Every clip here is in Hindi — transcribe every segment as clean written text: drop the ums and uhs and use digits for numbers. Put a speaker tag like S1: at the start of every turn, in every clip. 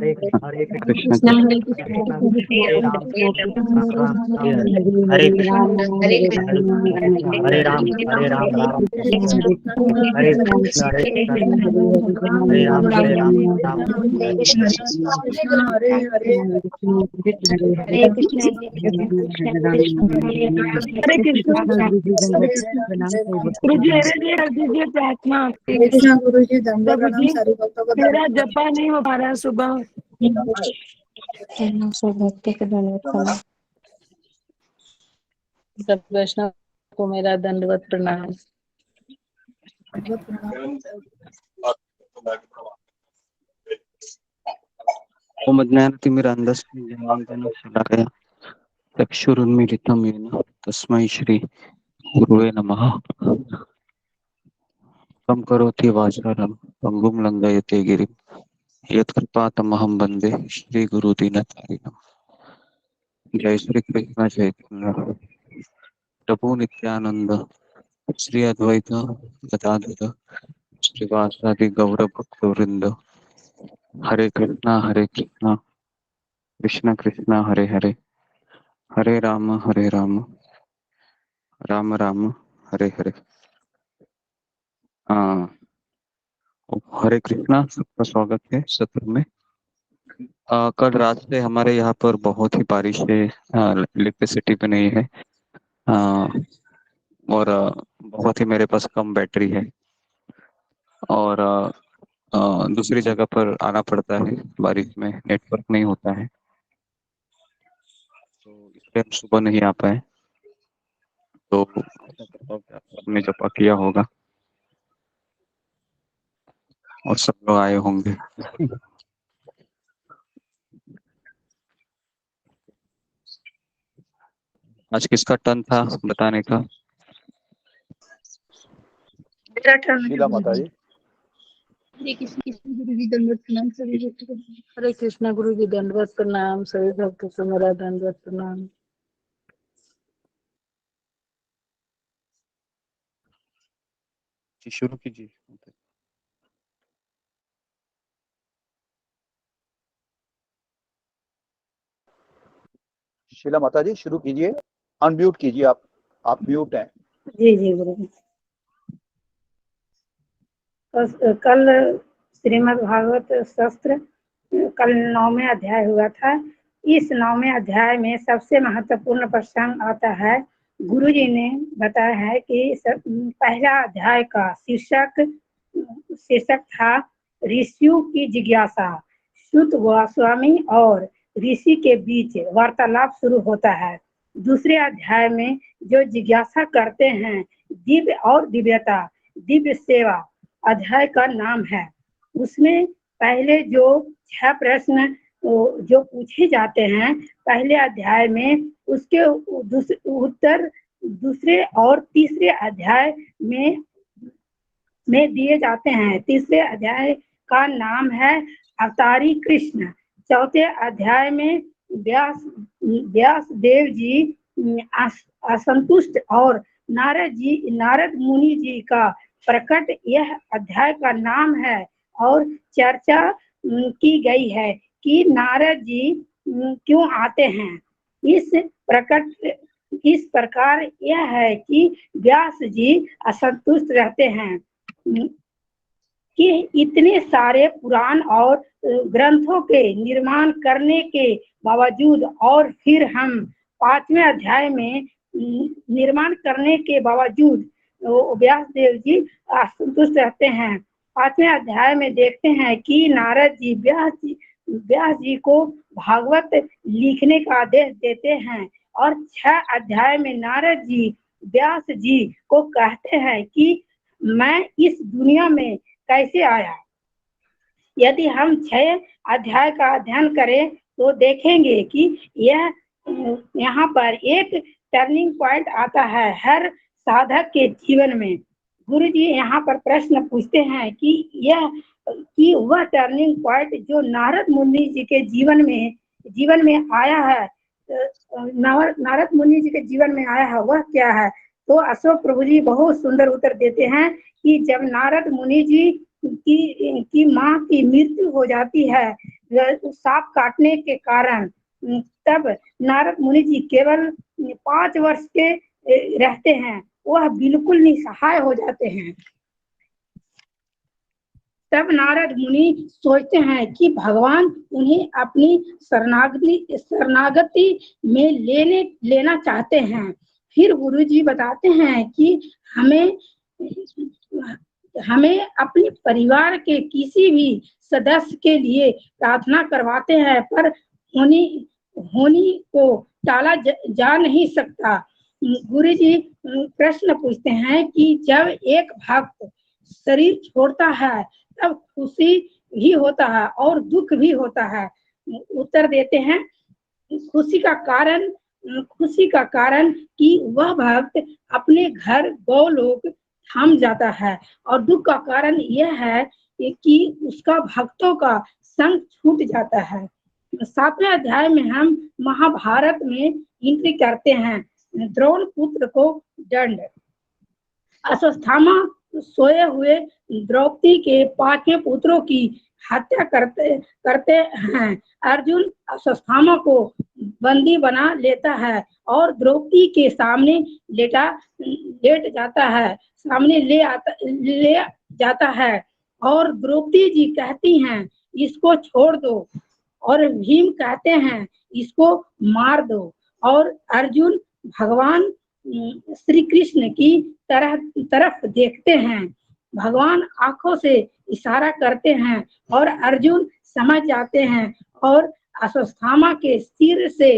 S1: कृष्ण
S2: कृष्ण
S1: कृष्ण
S2: हरे कृष्ण
S3: हरे राम
S2: राम राम
S3: हरे कृष्ण
S2: हरे कृष्ण
S3: हरे राम राम हरे कृष्ण हरे राम राम
S2: कृष्ण
S4: कृष्ण हरे हरे
S2: हरे कृष्ण
S4: हरे कृष्ण हरे
S5: गुरु जी मेरे लिए कर दीजिए प्रार्थना।
S4: कृष्ण गुरु जी दंडे
S5: प्रभु
S4: प्रणाम
S5: जी
S4: सारी भक्तों को
S5: मेरा
S4: दंडवत
S5: जपा नहीं हो पा रहा है सुबह।
S2: भक्ति के धन्यवाद।
S5: सब वैष्णव को मेरा दंडवत प्रणाम।
S4: प्रणाम।
S1: ओम अज्ञानतिमिरान्धस्य ज्ञानाञ्जनशलाकया चक्षुरुन्मीलितं येन तस्मै श्री गुरुवे नमः। कं करोति वाचालं पंगुं लङ्घयते गिरिं यत्कृपातमहं वन्दे श्रीगुरुदीनतारिणम्। जय श्री कृष्ण चैतन्य प्रभु नित्यानंद श्री अद्वैत गदाधर श्रीवासादि गौर भक्तवृंद। हरे कृष्णा कृष्ण कृष्ण हरे हरे, हरे राम राम राम हरे हरे। हरे कृष्णा, सबका स्वागत है सत्र में। कल रात से हमारे यहाँ पर बहुत ही बारिश है, इलेक्ट्रिसिटी पे नहीं है, और बहुत ही मेरे पास कम बैटरी है और दूसरी जगह पर आना पड़ता है, बारिश में नेटवर्क नहीं होता है, तो इसलिए हम सुबह नहीं आ पाए। तो आपने जपा किया होगा और सब लोग आए होंगे। आज किसका टर्न था बताने का?
S4: मेरा टर्न
S3: शीला माता जी।
S2: हरे कृष्ण गुरु जी दंडवत प्रणाम सभी भक्तों को।
S5: हरे कृष्णा गुरु जी दंडवत प्रणाम, सभी भक्तों को मेरा दंडवत प्रणाम।
S1: जी शुरू कीजिए।
S3: शीला माता जी शुरू कीजिए, अनम्यूट कीजिए, आप म्यूट हैं।
S6: जी जी गुरु जी। कल श्रीमद् भागवत शास्त्र कल 9वें अध्याय हुआ था। इस 9वें अध्याय में सबसे महत्वपूर्ण प्रसंग आता है। गुरु जी ने बताया है कि पहला अध्याय का शीर्षक था ऋषियों की जिज्ञासा। सूत गोस्वामी और ऋषि के बीच वार्तालाप शुरू होता है। दूसरे अध्याय में जो जिज्ञासा करते हैं दिव्य और दिव्यता, दिव्य सेवा अध्याय का नाम है। उसमें पहले जो 6 प्रश्न जो पूछे जाते हैं पहले अध्याय में, उसके उत्तर दूसरे और तीसरे अध्याय में दिए जाते हैं। तीसरे अध्याय का नाम है अवतारी कृष्ण। चौथे अध्याय में व्यास देव जी असंतुष्ट और नारद मुनि जी का प्रकट, यह अध्याय का नाम है। और चर्चा की गई है कि नारद जी क्यों आते हैं। इस प्रकार यह है कि व्यास जी असंतुष्ट रहते हैं कि इतने सारे पुराण और ग्रंथों के निर्माण करने के बावजूद और फिर हम 5वें अध्याय में निर्माण करने के बावजूद व्यास देव जी असंतुष्ट रहते हैं। 5वें अध्याय में देखते हैं कि नारद जी व्यास जी को भागवत लिखने का आदेश देते हैं और 6 अध्याय में नारद जी व्यास जी को कहते हैं कि मैं इस दुनिया में कैसे आया। यदि हम 6 अध्याय का अध्ययन करें तो देखेंगे कि यहाँ पर एक टर्निंग पॉइंट आता है हर साधक के जीवन में। गुरु जी यहाँ पर प्रश्न पूछते हैं कि वह टर्निंग पॉइंट जो नारद मुनि जी के जीवन में आया है, नारद मुनि जी के जीवन में आया है, वह क्या है। तो अशोक प्रभु जी बहुत सुंदर उत्तर देते हैं कि जब नारद मुनि जी की माँ की मृत्यु हो जाती है सांप काटने के कारण तब नारद मुनि जी केवल 5 वर्ष के रहते हैं, वह बिल्कुल निसहाय हो जाते हैं। तब नारद मुनि सोचते हैं कि भगवान उन्हें अपनी शरणागति में लेना चाहते हैं। फिर गुरु जी बताते हैं कि हमें अपने परिवार के किसी भी सदस्य के लिए प्रार्थना करवाते हैं, पर होनी को टाला जा नहीं सकता। गुरु जी प्रश्न पूछते हैं कि जब एक भक्त शरीर छोड़ता है तब खुशी भी होता है और दुख भी होता है। उत्तर देते हैं खुशी का कारण कि वह भक्त अपने घर गोलोक थम जाता है, और दुख का कारण यह है कि उसका भक्तों का संग छूट जाता है। 7वें अध्याय में हम महाभारत में एंट्री करते हैं। द्रोण पुत्र को दंड। अश्वत्थामा सोए हुए द्रौपदी के 5वें पुत्रों की हत्या करते हैं। अर्जुन अश्वत्थामा को बंदी बना लेता है और द्रौपदी के सामने ले जाता है और द्रौपदी जी कहती हैं इसको छोड़ दो, और भीम कहते हैं इसको मार दो, और अर्जुन भगवान श्री कृष्ण की तरफ देखते हैं। भगवान आंखों से इशारा करते हैं और अर्जुन समझ जाते हैं और अश्वत्थामा के सिर से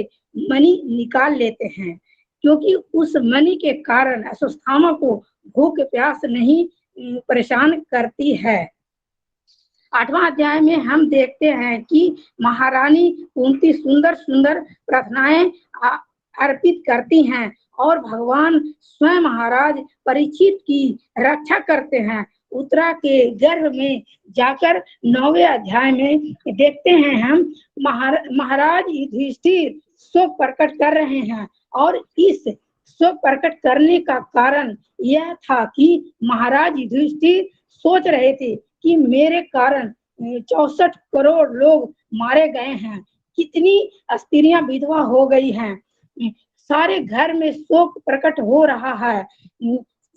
S6: मणि निकाल लेते हैं, क्योंकि उस मणि के कारण अश्वत्थामा को भूख प्यास नहीं परेशान करती है। 8वां अध्याय में हम देखते हैं कि महारानी कुंती सुंदर प्रार्थनाएं अर्पित करती हैं और भगवान स्वयं महाराज परीक्षित की रक्षा करते हैं। उत्तरा के गर्भ में जाकर 9वें अध्याय में देखते हैं हम महाराज युधिष्ठिर शोक प्रकट कर रहे हैं, और इस शोक प्रकट करने का कारण यह था कि महाराज युधिष्ठिर सोच रहे थे कि मेरे कारण 64 करोड़ लोग मारे गए हैं, कितनी स्त्रियां विधवा हो गई हैं, सारे घर में शोक प्रकट हो रहा है।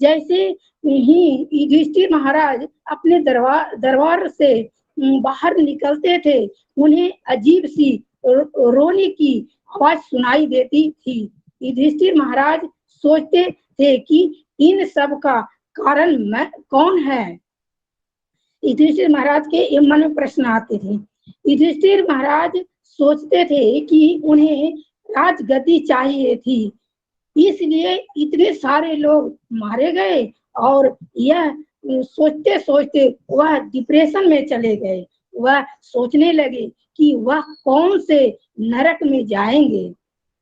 S6: जैसे ही युधिष्ठिर महाराज अपने दरबार से बाहर निकलते थे, उन्हें अजीब सी रोने की आवाज सुनाई देती थी। युधिष्ठिर महाराज सोचते थे कि इन सब का कारण कौन है। युधिष्ठिर महाराज के मन में प्रश्न आते थे। युधिष्ठिर महाराज सोचते थे कि उन्हें राजगद्दी चाहिए थी, इसलिए इतने सारे लोग मारे गए, और यह सोचते सोचते वह डिप्रेशन में चले गए। वह सोचने लगे कि वह कौन से नरक में जाएंगे।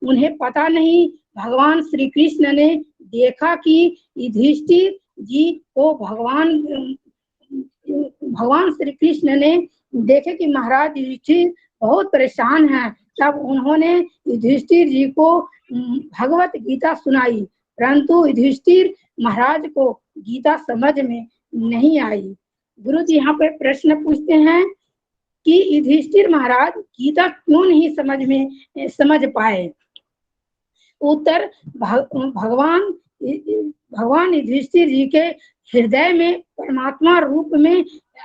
S6: उन्हें पता नहीं, भगवान श्री कृष्ण ने देखा कि युधिष्ठिर जी को भगवान श्री कृष्ण ने देखे कि महाराज युधिष्ठिर बहुत परेशान हैं। तब उन्होंने युधिष्ठिर जी को भगवत गीता सुनाई, परंतु युधिष्ठिर महाराज को गीता समझ में नहीं आई। गुरु जी यहाँ पे प्रश्न पूछते हैं कि युधिष्ठिर महाराज गीता क्यों नहीं समझ पाए। उत्तर, भगवान युधिष्ठिर जी के हृदय में परमात्मा रूप में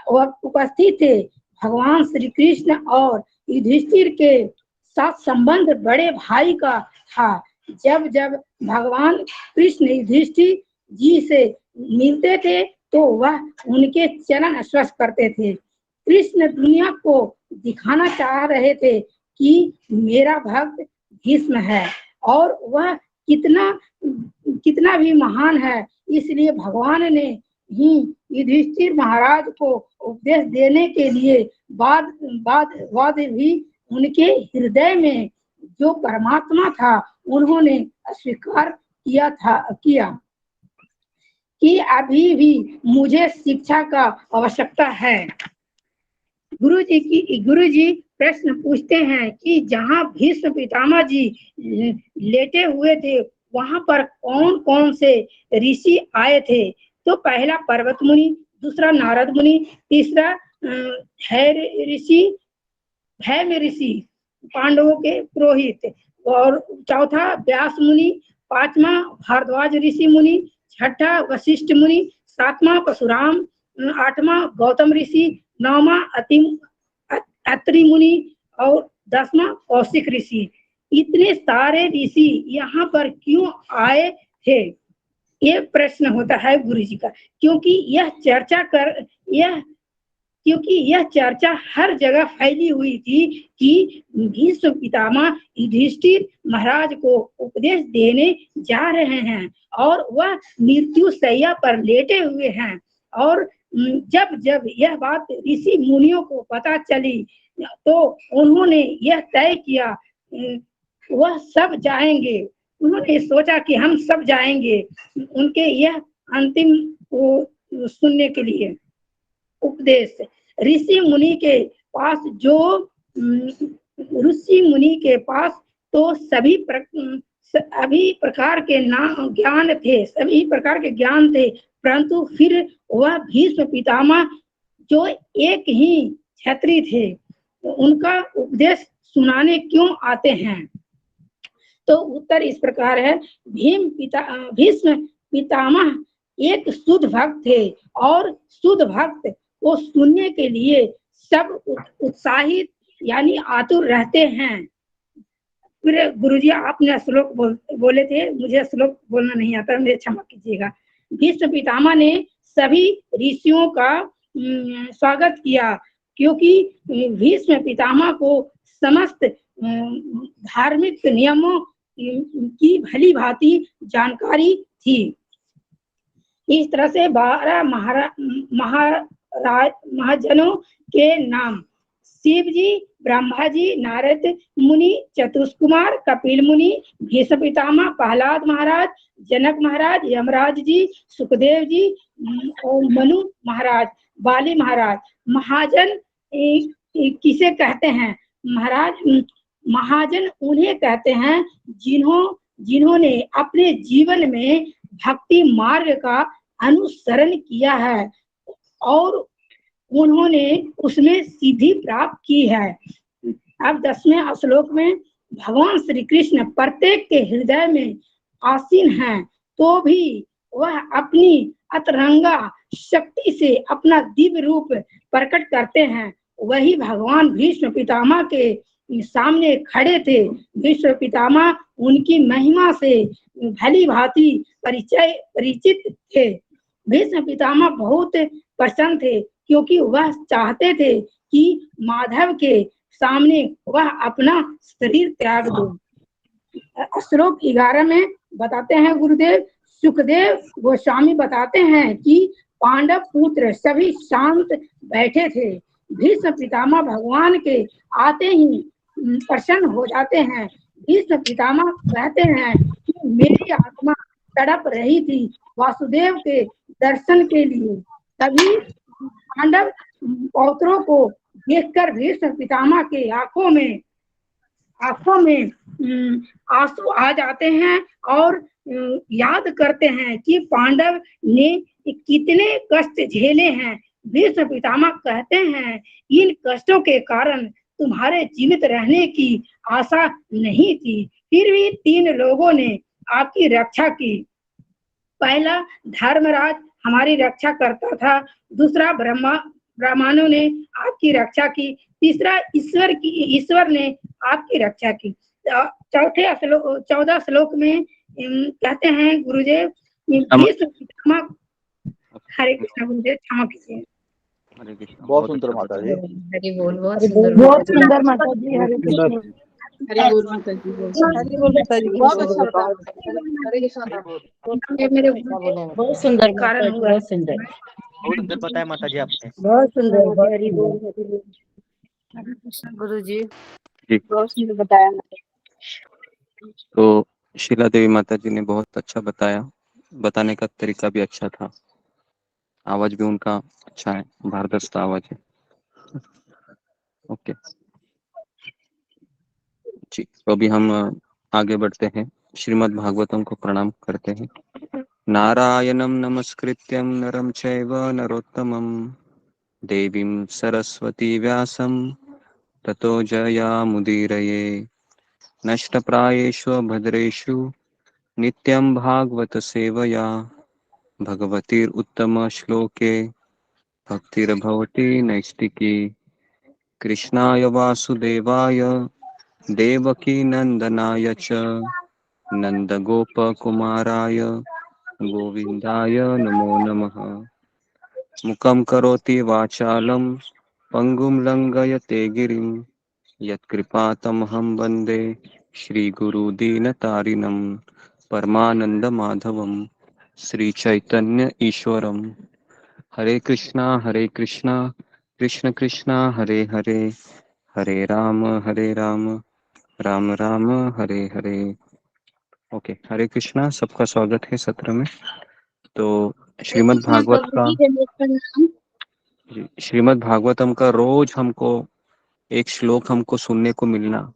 S6: उपस्थित थे। भगवान श्री कृष्ण और युधिष्ठिर के साथ संबंध बड़े भाई का था। जब भगवान कृष्ण युधिष्ठिर जी से मिलते थे तो वह उनके चरण स्पर्श करते थे। कृष्ण दुनिया को दिखाना चाह रहे थे कि मेरा भक्त भीष्म है और वह कितना भी महान है, इसलिए भगवान ने ही युधिष्ठिर महाराज को उपदेश देने के लिए बाद भी उनके हृदय में जो परमात्मा था उन्होंने अस्वीकार किया कि अभी भी मुझे शिक्षा का आवश्यकता है। गुरु जी प्रश्न पूछते हैं कि जहाँ भीष्म पितामह जी लेटे हुए थे वहां पर कौन कौन से ऋषि आए थे। तो पहला पर्वत मुनि, दूसरा नारद मुनि, तीसरा है ऋषि भैम ऋषि पांडवों के पुरोहित, और चौथा व्यास मुनि, पांचवा भारद्वाज ऋषि मुनि, छठा वशिष्ठ मुनि, सातवां परशुराम, आठवां गौतम ऋषि, नौवां अत्रि मुनि और 10वां कौशिक ऋषि। इतने सारे ऋषि यहाँ पर क्यों आए थे, ये प्रश्न होता है गुरु जी का। क्योंकि यह चर्चा हर जगह फैली हुई थी कि भीष्म पितामह युधिष्ठिर महाराज को उपदेश देने जा रहे हैं और वह मृत्यु शैया पर लेटे हुए हैं। और जब जब यह बात ऋषि मुनियों को पता चली तो उन्होंने यह तय किया वह सब जाएंगे। उन्होंने सोचा कि हम सब जाएंगे उनके यह अंतिम सुनने के लिए उपदेश। ऋषि मुनि के पास तो सभी प्रकार के ज्ञान थे, परंतु फिर वह भीष्म पितामह जो एक ही क्षत्रिय थे उनका उपदेश सुनाने क्यों आते हैं। तो उत्तर इस प्रकार है, भीष्म पितामह एक शुद्ध भक्त थे और शुद्ध भक्त को सुनने के लिए सब उत्साहित यानी आतुर रहते हैं। फिर गुरुजी आपने श्लोक बोले थे, मुझे श्लोक बोलना नहीं आता, मुझे क्षमा कीजिएगा। भीष्म पितामह ने सभी ऋषियों का स्वागत किया क्योंकि भीष्म पितामह को समस्त धार्मिक नियमों की भली भांति जानकारी थी। इस तरह से 12 महाजनों के नाम शिव जी, ब्रह्मा जी, नारद मुनि, चतुष्कुमार, कपिल मुनि, भीष्म पितामह, प्रहलाद महाराज, जनक महाराज, यमराज जी, सुखदेव जी और मनु महाराज, बाली महाराज। महाजन किसे कहते हैं महाराज? महाजन उन्हें कहते हैं जिन्होंने अपने जीवन में भक्ति मार्ग का अनुसरण किया है और उन्होंने उसमें सिद्धि प्राप्त की है। अब 10वें श्लोक में भगवान श्री कृष्ण प्रत्येक के हृदय में आसीन हैं, तो भी वह अपनी अतरंगा शक्ति से अपना दिव्य रूप प्रकट करते हैं। वही भगवान भीष्म पितामह के सामने खड़े थे। भीष्म पितामह उनकी महिमा से भली भांति परिचित थे। भीष्म पितामह बहुत प्रसन्न थे क्योंकि वह चाहते थे कि माधव के सामने वह अपना शरीर त्याग दो। श्लोक 11 में बताते हैं गुरुदेव, सुखदेव गोस्वामी बताते हैं कि पांडव पुत्र सभी शांत बैठे थे। भीष्म पितामह भगवान के आते ही प्रसन्न हो जाते हैं। भीष्म पितामह कहते हैं कि मेरी आत्मा तड़प रही थी वासुदेव के दर्शन के लिए। तभी पांडव पौत्रों को देखकर भीष्म पितामह के आंखों में आंसू आ जाते हैं और याद करते हैं कि पांडव ने कितने कष्ट झेले हैं। भीष्म पितामह कहते हैं इन कष्टों के कारण तुम्हारे जीवित रहने की आशा नहीं थी, फिर भी 3 लोगों ने आपकी रक्षा की। पहला धर्मराज हमारी रक्षा करता था, दूसरा ब्राह्मणों ने आपकी रक्षा की, तीसरा ईश्वर ने आपकी रक्षा की। 14 श्लोक में कहते हैं गुरुदेव, हरे कृष्ण गुरुदेव, क्षमा कीजिए।
S3: बहुत सुंदर माता जी।
S5: हरि बोल, बहुत
S4: सुंदर माता जी। हरे कृष्ण।
S5: हरि बोल माता जी, हरि बोल माता जी। बहुत अच्छा बताया, हरे कृष्ण। मेरे
S4: बहुत सुंदर
S6: कारण हुआ,
S4: बहुत सुंदर,
S7: बहुत सुंदर बताया माता जी आपने।
S4: बहुत सुंदर।
S5: हरि बोल, हरि बोल। हरे कृष्ण गुरु जी,
S1: ठीक।
S5: बहुत सुंदर बताया।
S1: तो शीला देवी माता जी ने बहुत अच्छा बताया, बताने का तरीका भी अच्छा था, आवाज भी उनका अच्छा है, भारदस्त आवाज है। ओके जी, तो अभी हम आगे बढ़ते हैं, श्रीमद् भागवतम को प्रणाम करते हैं। नारायणं नमस्कृत्यं नरं चैव नरोत्तमं देवीं सरस्वती व्यासं ततो जयामुदीरये नष्टप्रायेषु भद्रेषु नित्यं भागवत सेवया भगवतीरुत्तमश्लोके भक्तिर्भवति नैष्टिकी कृष्णाय वासुदेवाय देवकी नंदनाय च नंदगोपकुमाराय गोविंदाय नमो नमः। मुखं करोति वाचालं पंगुं लंघयते गिरिं यत्कृपातमहं वन्दे श्रीगुरुदीनतारिणं परमानन्दमाधवं श्रीचैतन्य ईश्वरम्। हरे कृष्णा कृष्ण कृष्णा हरे हरे, हरे राम राम राम हरे हरे। ओके, हरे कृष्णा। सबका स्वागत है सत्र में। तो श्रीमद् भागवत का श्रीमद् भागवतम का रोज हमको एक श्लोक हमको सुनने को मिलना,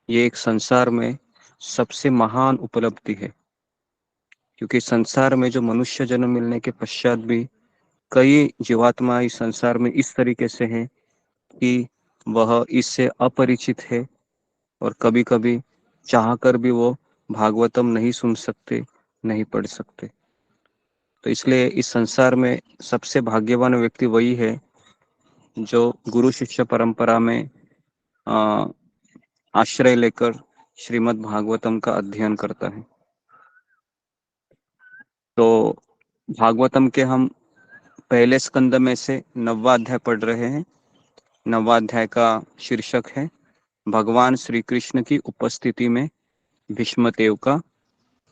S1: ये एक संसार में सबसे महान उपलब्धि है। क्योंकि संसार में जो मनुष्य जन्म मिलने के पश्चात भी कई जीवात्मा इस संसार में इस तरीके से हैं कि वह इससे अपरिचित है और कभी कभी चाहकर भी वो भागवतम नहीं सुन सकते, नहीं पढ़ सकते। तो इसलिए इस संसार में सबसे भाग्यवान व्यक्ति वही है जो गुरु शिष्य परंपरा में आश्रय लेकर श्रीमद् भागवतम का अध्ययन करता है। तो भागवतम के हम पहले स्कंद में से 9वां अध्याय पढ़ रहे हैं। 9वां अध्याय का शीर्षक है भगवान श्री कृष्ण की उपस्थिति में भीष्मदेव का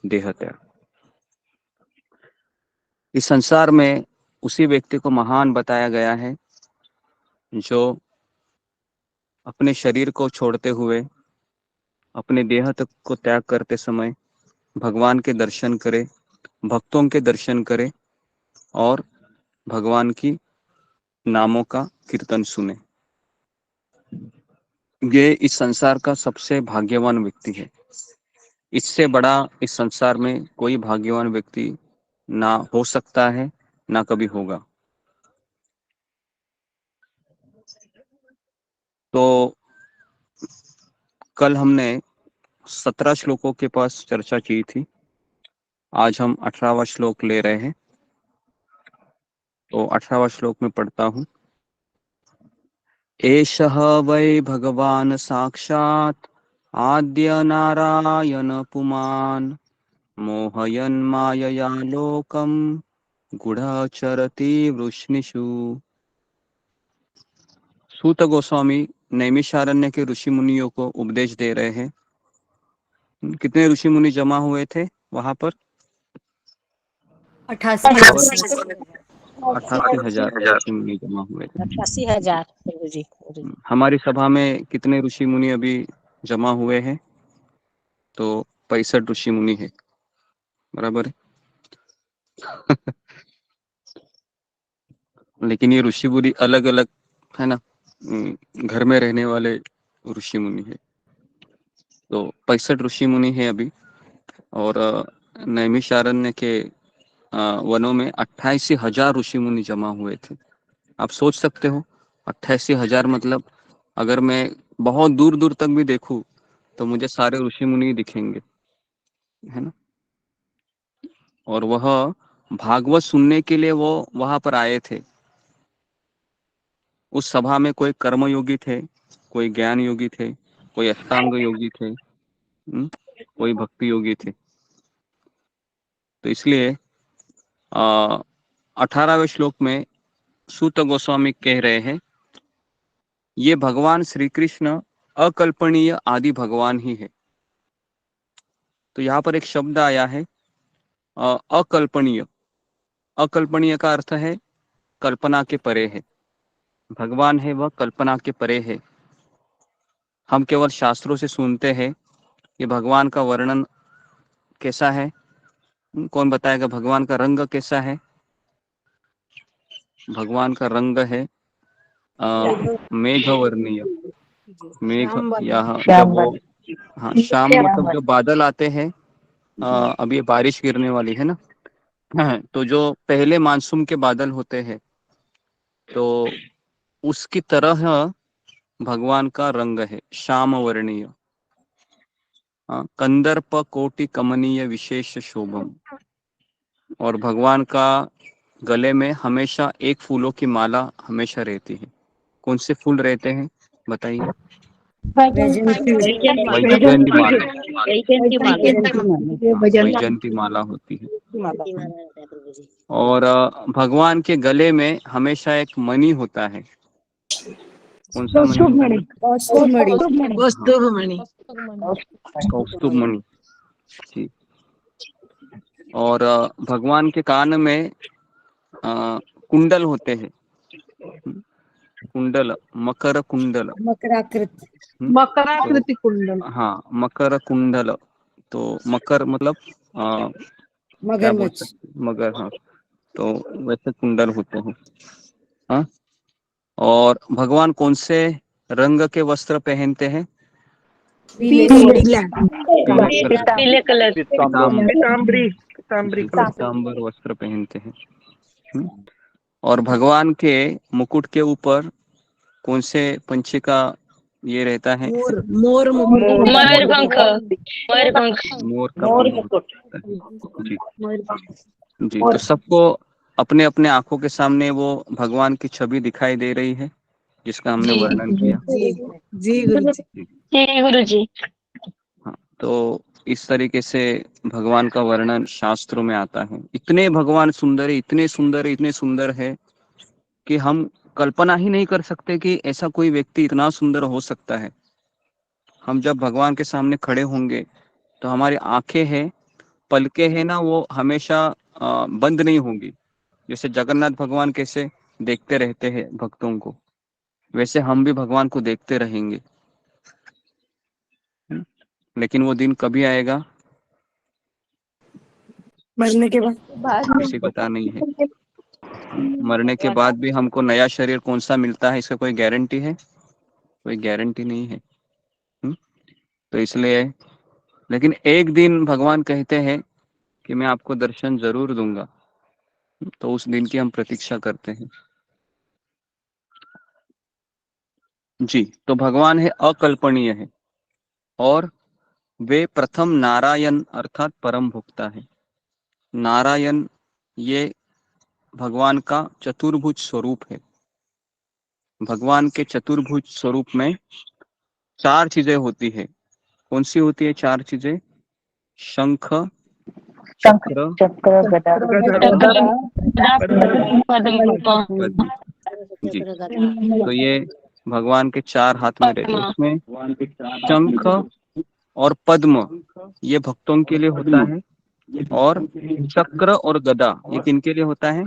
S1: देहत्याग। इस संसार में उसी व्यक्ति को महान बताया गया है जो अपने शरीर को छोड़ते हुए अपने देह तक को त्याग करते समय भगवान के दर्शन करे, भक्तों के दर्शन करे और भगवान की नामों का कीर्तन सुने। ये इस संसार का सबसे भाग्यवान व्यक्ति है। इससे बड़ा इस संसार में कोई भाग्यवान व्यक्ति ना हो सकता है, ना कभी होगा। तो कल हमने 17 श्लोकों के पास चर्चा की थी। आज हम 18वां श्लोक ले रहे हैं। तो 18वां श्लोक में पढ़ता हूँ। एषः वै भगवान साक्षात् आद्य नारायण पुमान् मोहयन् मायया लोकं गूढ़चरति वृष्णिषु। सूत गोस्वामी नैमिषारण्य के ऋषि मुनियों को उपदेश दे रहे हैं। कितने ऋषि मुनि जमा हुए थे वहां पर? 88,000 ऋषि मुनि जमा हुए थे।
S4: 88,000 प्रभु जी।
S1: हमारी सभा में कितने ऋषि मुनि अभी जमा हुए हैं? तो 65 ऋषि मुनि है, बराबर है। लेकिन ये ऋषि मुनि अलग अलग है ना, घर में रहने वाले ऋषि मुनि है। तो 65 ऋषि मुनि है अभी। और नैमिषारण्य के वनों में 88,000 ऋषि मुनि जमा हुए थे। आप सोच सकते हो 88,000 मतलब अगर मैं बहुत दूर दूर तक भी देखूं तो मुझे सारे ऋषि मुनि दिखेंगे, है ना। और वह भागवत सुनने के लिए वो वहां पर आए थे। उस सभा में कोई कर्म योगी थे, कोई ज्ञान योगी थे, कोई अष्टांग योगी थे, कोई भक्ति योगी थे। तो इसलिए 18वें श्लोक में सूत गोस्वामी कह रहे हैं ये भगवान श्री कृष्ण अकल्पनीय आदि भगवान ही है। तो यहाँ पर एक शब्द आया है अकल्पनीय। अकल्पनीय का अर्थ है कल्पना के परे है। भगवान है वह कल्पना के परे है। हम केवल शास्त्रों से सुनते हैं कि भगवान का वर्णन कैसा है। कौन बताएगा भगवान का रंग कैसा है? भगवान का रंग है मेघवर्णीय। मेघ या जब वो शाम मतलब जो बादल आते हैं, अभी बारिश गिरने वाली है ना, तो जो पहले मानसून के बादल होते हैं तो उसकी तरह भगवान का रंग है, श्याम वर्णीय। कंदर्प कोटि कमनीय विशेष शोभम। और भगवान का गले में हमेशा एक फूलों की माला हमेशा रहती है। कौन से फूल रहते हैं बताइए? वैजयंती माला। वैजयंती माला होती है। और भगवान के गले में हमेशा एक मणि होता है। कौन सा मणि होता है? कौस्तुभ मणि। ठीक। और भगवान के कान में कुंडल होते हैं। कुंडल, मकर कुंडल।
S5: मकराकृति कुंडल।
S1: हाँ, मकर कुंडल। तो मकर मतलब क्या बोलते हैं? मगर। हाँ, तो वैसे कुंडल होते हैं। हाँ। और भगवान कौन से रंग के वस्त्र पहनते हैं?
S4: पीले कलर
S1: पीतांबर वस्त्र पहनते हैं। और भगवान के मुकुट के ऊपर कौन से पंछी का ये रहता है?
S4: मयूरपंख।
S1: मोर का मुकुट। जी जी। तो सबको अपने अपने आंखों के सामने वो भगवान की छवि दिखाई दे रही है जिसका हमने वर्णन किया।
S4: जी गुरुजी।
S1: हाँ, तो इस तरीके से भगवान का वर्णन शास्त्रों में आता है। इतने भगवान सुंदर है, इतने सुंदर है, इतने सुंदर है कि हम कल्पना ही नहीं कर सकते कि ऐसा कोई व्यक्ति इतना सुंदर हो सकता है। हम जब भगवान के सामने खड़े होंगे तो हमारी आंखें हैं, पलकें हैं ना, वो हमेशा बंद नहीं होंगी। जैसे जगन्नाथ भगवान कैसे देखते रहते हैं भक्तों को, वैसे हम भी भगवान को देखते रहेंगे। लेकिन वो दिन कभी आएगा
S4: मरने के बाद
S1: किसी को पता नहीं है। मरने के बाद भी हमको नया शरीर कौन सा मिलता है इसका कोई गारंटी है? कोई गारंटी नहीं है। तो इसलिए, लेकिन एक दिन भगवान कहते हैं कि मैं आपको दर्शन जरूर दूंगा। तो उस दिन की हम प्रतीक्षा करते हैं। जी। तो भगवान है अकल्पनीय है और वे प्रथम नारायण अर्थात परम भोक्ता है। नारायण ये भगवान का चतुर्भुज स्वरूप है। भगवान के चतुर्भुज स्वरूप में चार चीजें होती है। कौन सी होती है चार चीजें? शंख, चक्र, पद्म। जी। तो ये भगवान के चार हाथ में रहते हैं। उसमें शंख और पद्म ये भक्तों के लिए होता है, और चक्र और गदा ये किनके लिए होता है?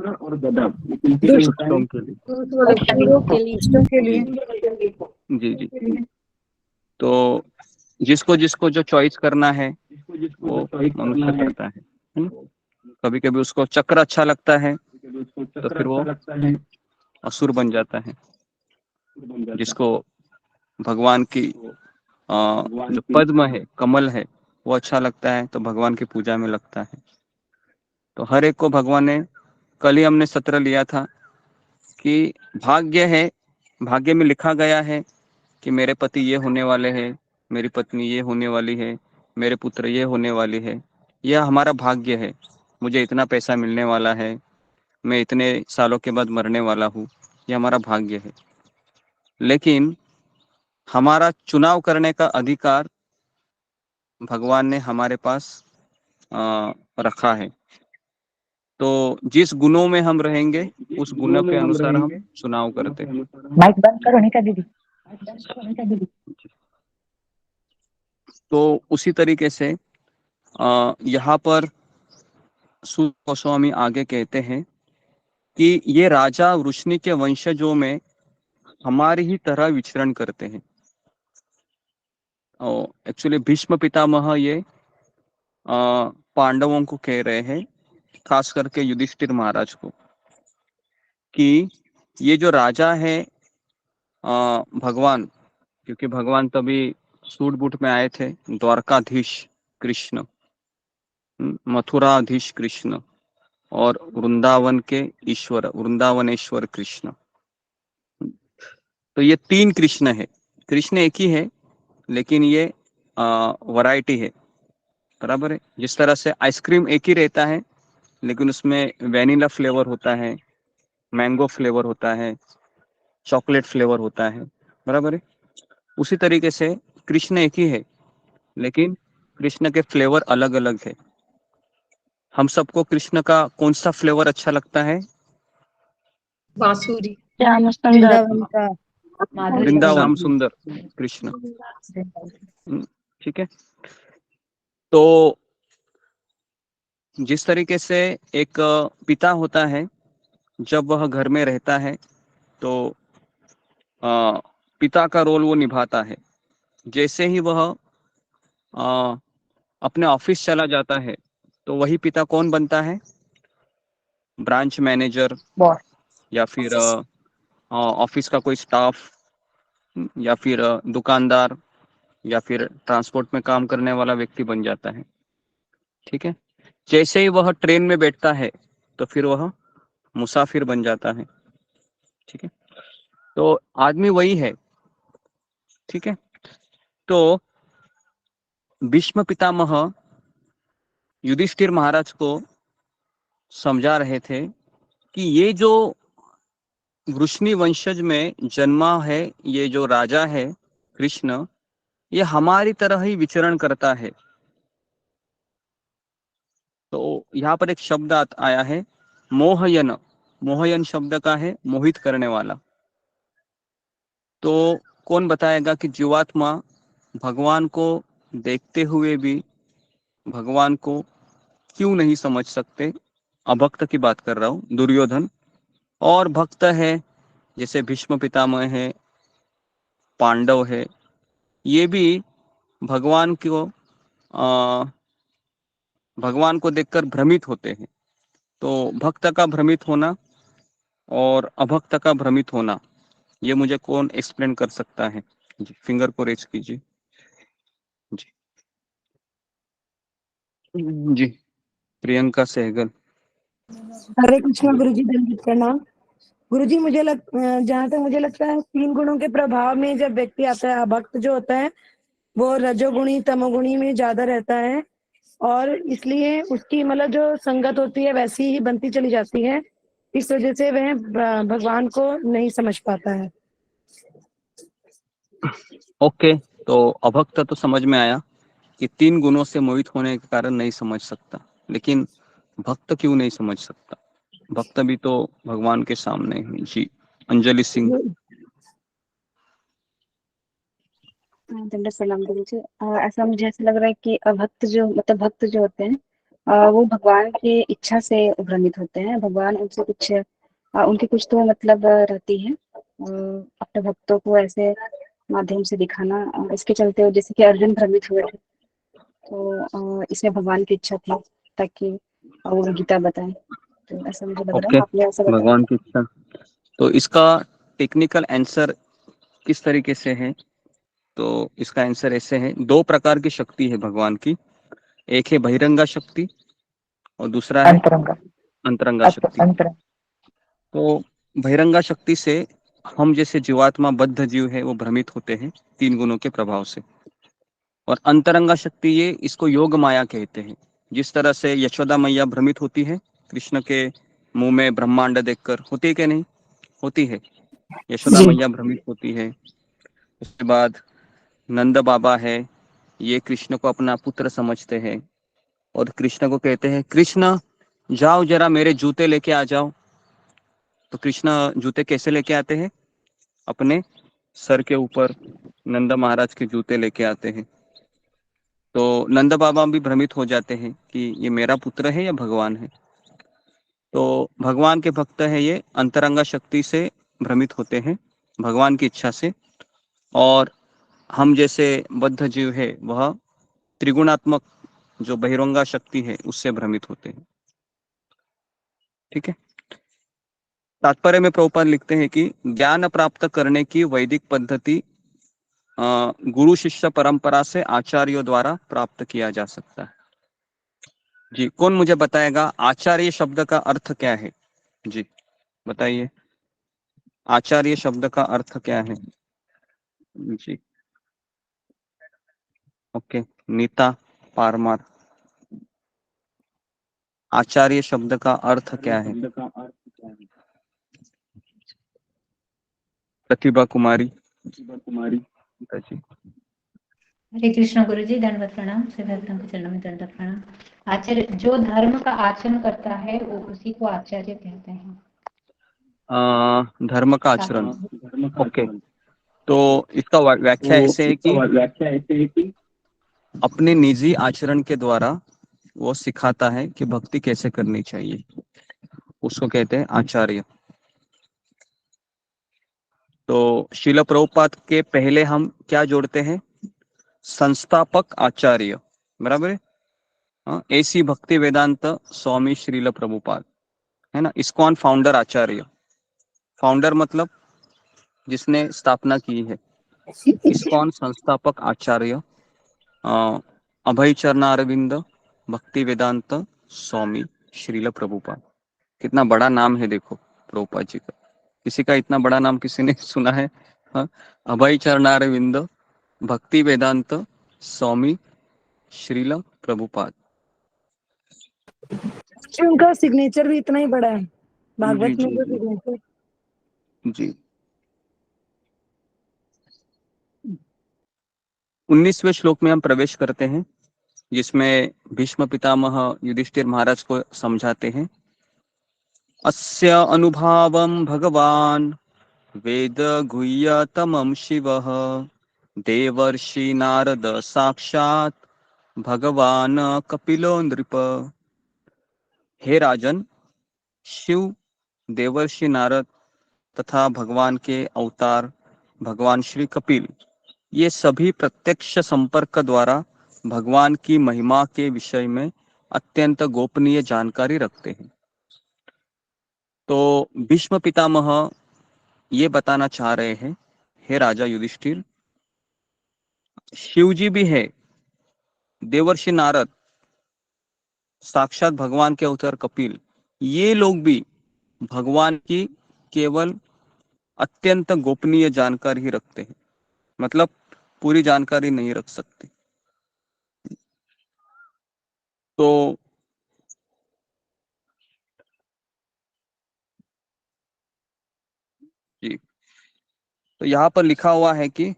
S1: दुष्टों के लिए। जी जी। तो जिसको जिसको जो चॉइस करना है वो मनुष्य करता है। कभी कभी उसको चक्र अच्छा लगता है तो फिर वो असुर बन जाता है। जिसको भगवान की जो पद्म है, कमल है, वो अच्छा लगता है तो भगवान की पूजा में लगता है। तो हर एक को भगवान ने, कल ही हमने सत्र लिया था कि भाग्य है, भाग्य में लिखा गया है कि मेरे पति ये होने वाले हैं, मेरी पत्नी ये होने वाली है, मेरे पुत्र ये होने वाली है। यह हमारा भाग्य है। मुझे इतना पैसा मिलने वाला है, मैं इतने सालों के बाद मरने वाला हूँ, ये हमारा भाग्य है। लेकिन हमारा चुनाव करने का अधिकार भगवान ने हमारे पास रखा है। तो जिस गुणों में हम रहेंगे उस गुणों के अनुसार हम चुनाव करते हैं।
S4: माइक बंद करो नीता दीदी।
S1: तो उसी तरीके से यहाँ पर सूत गोस्वामी आगे कहते हैं कि ये राजा वृष्णि के वंशजों में हमारी ही तरह विचरण करते हैं। एक्चुअली भीष्म पितामह ये पांडवों को कह रहे हैं, खास करके युधिष्ठिर महाराज को, कि ये जो राजा है भगवान, क्योंकि भगवान तभी सूट बूट में आए थे, द्वारकाधीश कृष्ण, मथुराधीश कृष्ण और वृंदावन के ईश्वर, वृंदावनेश्वर कृष्ण। तो ये तीन कृष्ण है। कृष्ण एक ही है, लेकिन ये वैरायटी है, बराबर है। जिस तरह से आइसक्रीम एक ही रहता है, लेकिन उसमें वैनिला फ्लेवर होता है, मैंगो फ्लेवर होता है, चॉकलेट फ्लेवर होता है, बराबर है। उसी तरीके से कृष्ण एक ही है, लेकिन कृष्ण के फ्लेवर अलग अलग है। हम सबको कृष्ण का कौन सा फ्लेवर अच्छा लगता है?
S5: बांसुरी।
S4: श्याम सुंदर
S5: वृंदावन का।
S1: वृंदावन सुंदर कृष्ण। ठीक है। तो जिस तरीके से एक पिता होता है, जब वह घर में रहता है तो पिता का रोल वो निभाता है। जैसे ही वह अपने ऑफिस चला जाता है, तो वही पिता कौन बनता है? Branch manager,
S4: boss.
S1: या फिर ऑफिस का कोई स्टाफ, या फिर दुकानदार, या फिर ट्रांसपोर्ट में काम करने वाला व्यक्ति बन जाता है। ठीक है। जैसे ही वह ट्रेन में बैठता है, तो फिर वह मुसाफिर बन जाता है। ठीक है। तो आदमी वही है। ठीक है। तो भीष्म पितामह युधिष्ठिर महाराज को समझा रहे थे कि ये जो वृष्णि वंशज में जन्मा है, ये जो राजा है कृष्ण, ये हमारी तरह ही विचरण करता है। तो यहाँ पर एक शब्द आया है मोहयन। मोहयन शब्द का है मोहित करने वाला। तो कौन बताएगा कि जीवात्मा भगवान को देखते हुए भी भगवान को क्यों नहीं समझ सकते? अभक्त की बात कर रहा हूँ, दुर्योधन। और भक्त है, जैसे भीष्म पितामह है, पांडव है, ये भी भगवान को भगवान को देखकर भ्रमित होते हैं। तो भक्त का भ्रमित होना और अभक्त का भ्रमित होना, ये मुझे कौन एक्सप्लेन कर सकता है? जी, फिंगर को रेज कीजिए। जी जी, प्रियंका सहगल।
S4: हरे कृष्णा गुरुजी, दंडित प्रणाम। गुरुजी, जहाँ तक मुझे लगता है 3 गुणों के प्रभाव में जब व्यक्ति आता है, अभक्त जो होता है वो रजोगुणी तमोगुणी में ज्यादा रहता है, और इसलिए उसकी मतलब जो संगत होती है वैसी ही बनती चली जाती है। इस वजह से वह भगवान को नहीं समझ पाता है।
S1: ओके, तो अभक्त तो समझ में आया कि 3 गुणों से मोहित होने के कारण नहीं समझ सकता, लेकिन भक्त क्यों नहीं समझ सकता? भक्त भी तो भगवान के सामने है। जी, अंजलि सिंह।
S8: दंड प्रणाम गुरुजी। ऐसा मुझे ऐसा लग रहा है कि अभक्त जो मतलब भक्त जो होते हैं वो भगवान की इच्छा से भ्रमित होते हैं। भगवान उनसे कुछ उनकी कुछ तो मतलब रहती है अपने भक्तों को ऐसे माध्यम से दिखाना। इसके चलते वो जैसे कि अर्जुन भ्रमित हुए थे, तो इसमें भगवान की इच्छा थी ताकि वो गीता बताएं। तो ऐसा मुझे लग रहा है, आपने ऐसा बताया।
S1: भगवान की इच्छा। तो इसका टेक्निकल आंसर किस तरीके से है? तो इसका आंसर ऐसे है, 2 प्रकार की शक्ति है भगवान की। एक है बहिरंगा शक्ति और दूसरा है अंतरंगा शक्ति। तो बहिरंगा शक्ति से हम जैसे जीवात्मा बद्ध जीव है वो भ्रमित होते हैं 3 गुणों के प्रभाव से। और अंतरंगा शक्ति, ये इसको योग माया कहते हैं। जिस तरह से यशोदा मैया भ्रमित होती है कृष्ण के मुंह में ब्रह्मांड देखकर, होती है कि नहीं? होती है। यशोदा मैया भ्रमित होती है। उसके बाद नंद बाबा है, ये कृष्ण को अपना पुत्र समझते हैं और कृष्ण को कहते हैं कृष्ण जाओ जरा मेरे जूते लेके आ जाओ। तो कृष्ण जूते कैसे लेके आते हैं? अपने सर के ऊपर नंद महाराज के जूते लेके आते हैं। तो नंद बाबा भी भ्रमित हो जाते हैं कि ये मेरा पुत्र है या भगवान है। तो भगवान के भक्त है, ये अंतरंगा शक्ति से भ्रमित होते हैं भगवान की इच्छा से। और हम जैसे बद्ध जीव है वह त्रिगुणात्मक जो बहिरंगा शक्ति है उससे भ्रमित होते हैं। ठीक है। तात्पर्य में प्रभुपाद लिखते हैं कि ज्ञान प्राप्त करने की वैदिक पद्धति गुरु शिष्य परंपरा से आचार्यों द्वारा प्राप्त किया जा सकता है। जी, कौन मुझे बताएगा आचार्य शब्द का अर्थ क्या है? जी बताइए, आचार्य शब्द का अर्थ क्या है? जी, ओके। नीता पारमार, आचार्य शब्द का अर्थ क्या है? प्रतिभा कुमारी जी।
S9: हरे कृष्ण गुरु जी, दंडवत प्रणाम। सिद्धार्थों के चरणों में दंडवत प्रणाम। आचार्य, जो धर्म का आचरण करता है वो उसी को आचार्य कहते हैं।
S1: धर्म का आचरण, ओके। तो इसका व्याख्या ऐसे है कि अपने निजी आचरण के द्वारा वो सिखाता है कि भक्ति कैसे करनी चाहिए, उसको कहते हैं आचार्य। तो श्रील प्रभुपाद के पहले हम क्या जोड़ते हैं? संस्थापक आचार्य, बराबर है। हाँ, ऐसी भक्ति वेदांत स्वामी श्रील प्रभुपाद, है ना। इस्कॉन फाउंडर आचार्य, फाउंडर मतलब जिसने स्थापना की है। इस्कॉन संस्थापक आचार्य अभय चरणारविंद भक्ति वेदांत स्वामी श्रील प्रभुपाद। कितना बड़ा नाम है देखो प्रभुपाद जी का। किसी का इतना बड़ा नाम किसी ने सुना है? हाँ? अभय चरणारविंद भक्ति वेदांत स्वामी श्रील प्रभुपाद।
S4: उनका सिग्नेचर भी इतना ही बड़ा है भागवत
S1: जी
S4: में जो
S1: जी
S4: सिग्नेचर।
S1: जी। 19वें श्लोक में हम प्रवेश करते हैं, जिसमें भीष्म पितामह युधिष्ठिर महाराज को समझाते हैं। अस्य अनुभावं भगवान वेद गुह्यतमं शिवः देवर्षि नारद साक्षात भगवान कपिलो नृप। हे राजन, शिव, देवर्षि नारद तथा भगवान के अवतार भगवान श्री कपिल, ये सभी प्रत्यक्ष संपर्क द्वारा भगवान की महिमा के विषय में अत्यंत गोपनीय जानकारी रखते हैं। तो भीष्म पितामह ये बताना चाह रहे हैं, हे राजा युधिष्ठिर, शिव जी भी है, देवर्षि नारद, साक्षात भगवान के अवतार कपिल, ये लोग भी भगवान की केवल अत्यंत गोपनीय जानकारी ही रखते हैं, मतलब पूरी जानकारी नहीं रख सकते। तो जी, तो यहाँ पर लिखा हुआ है कि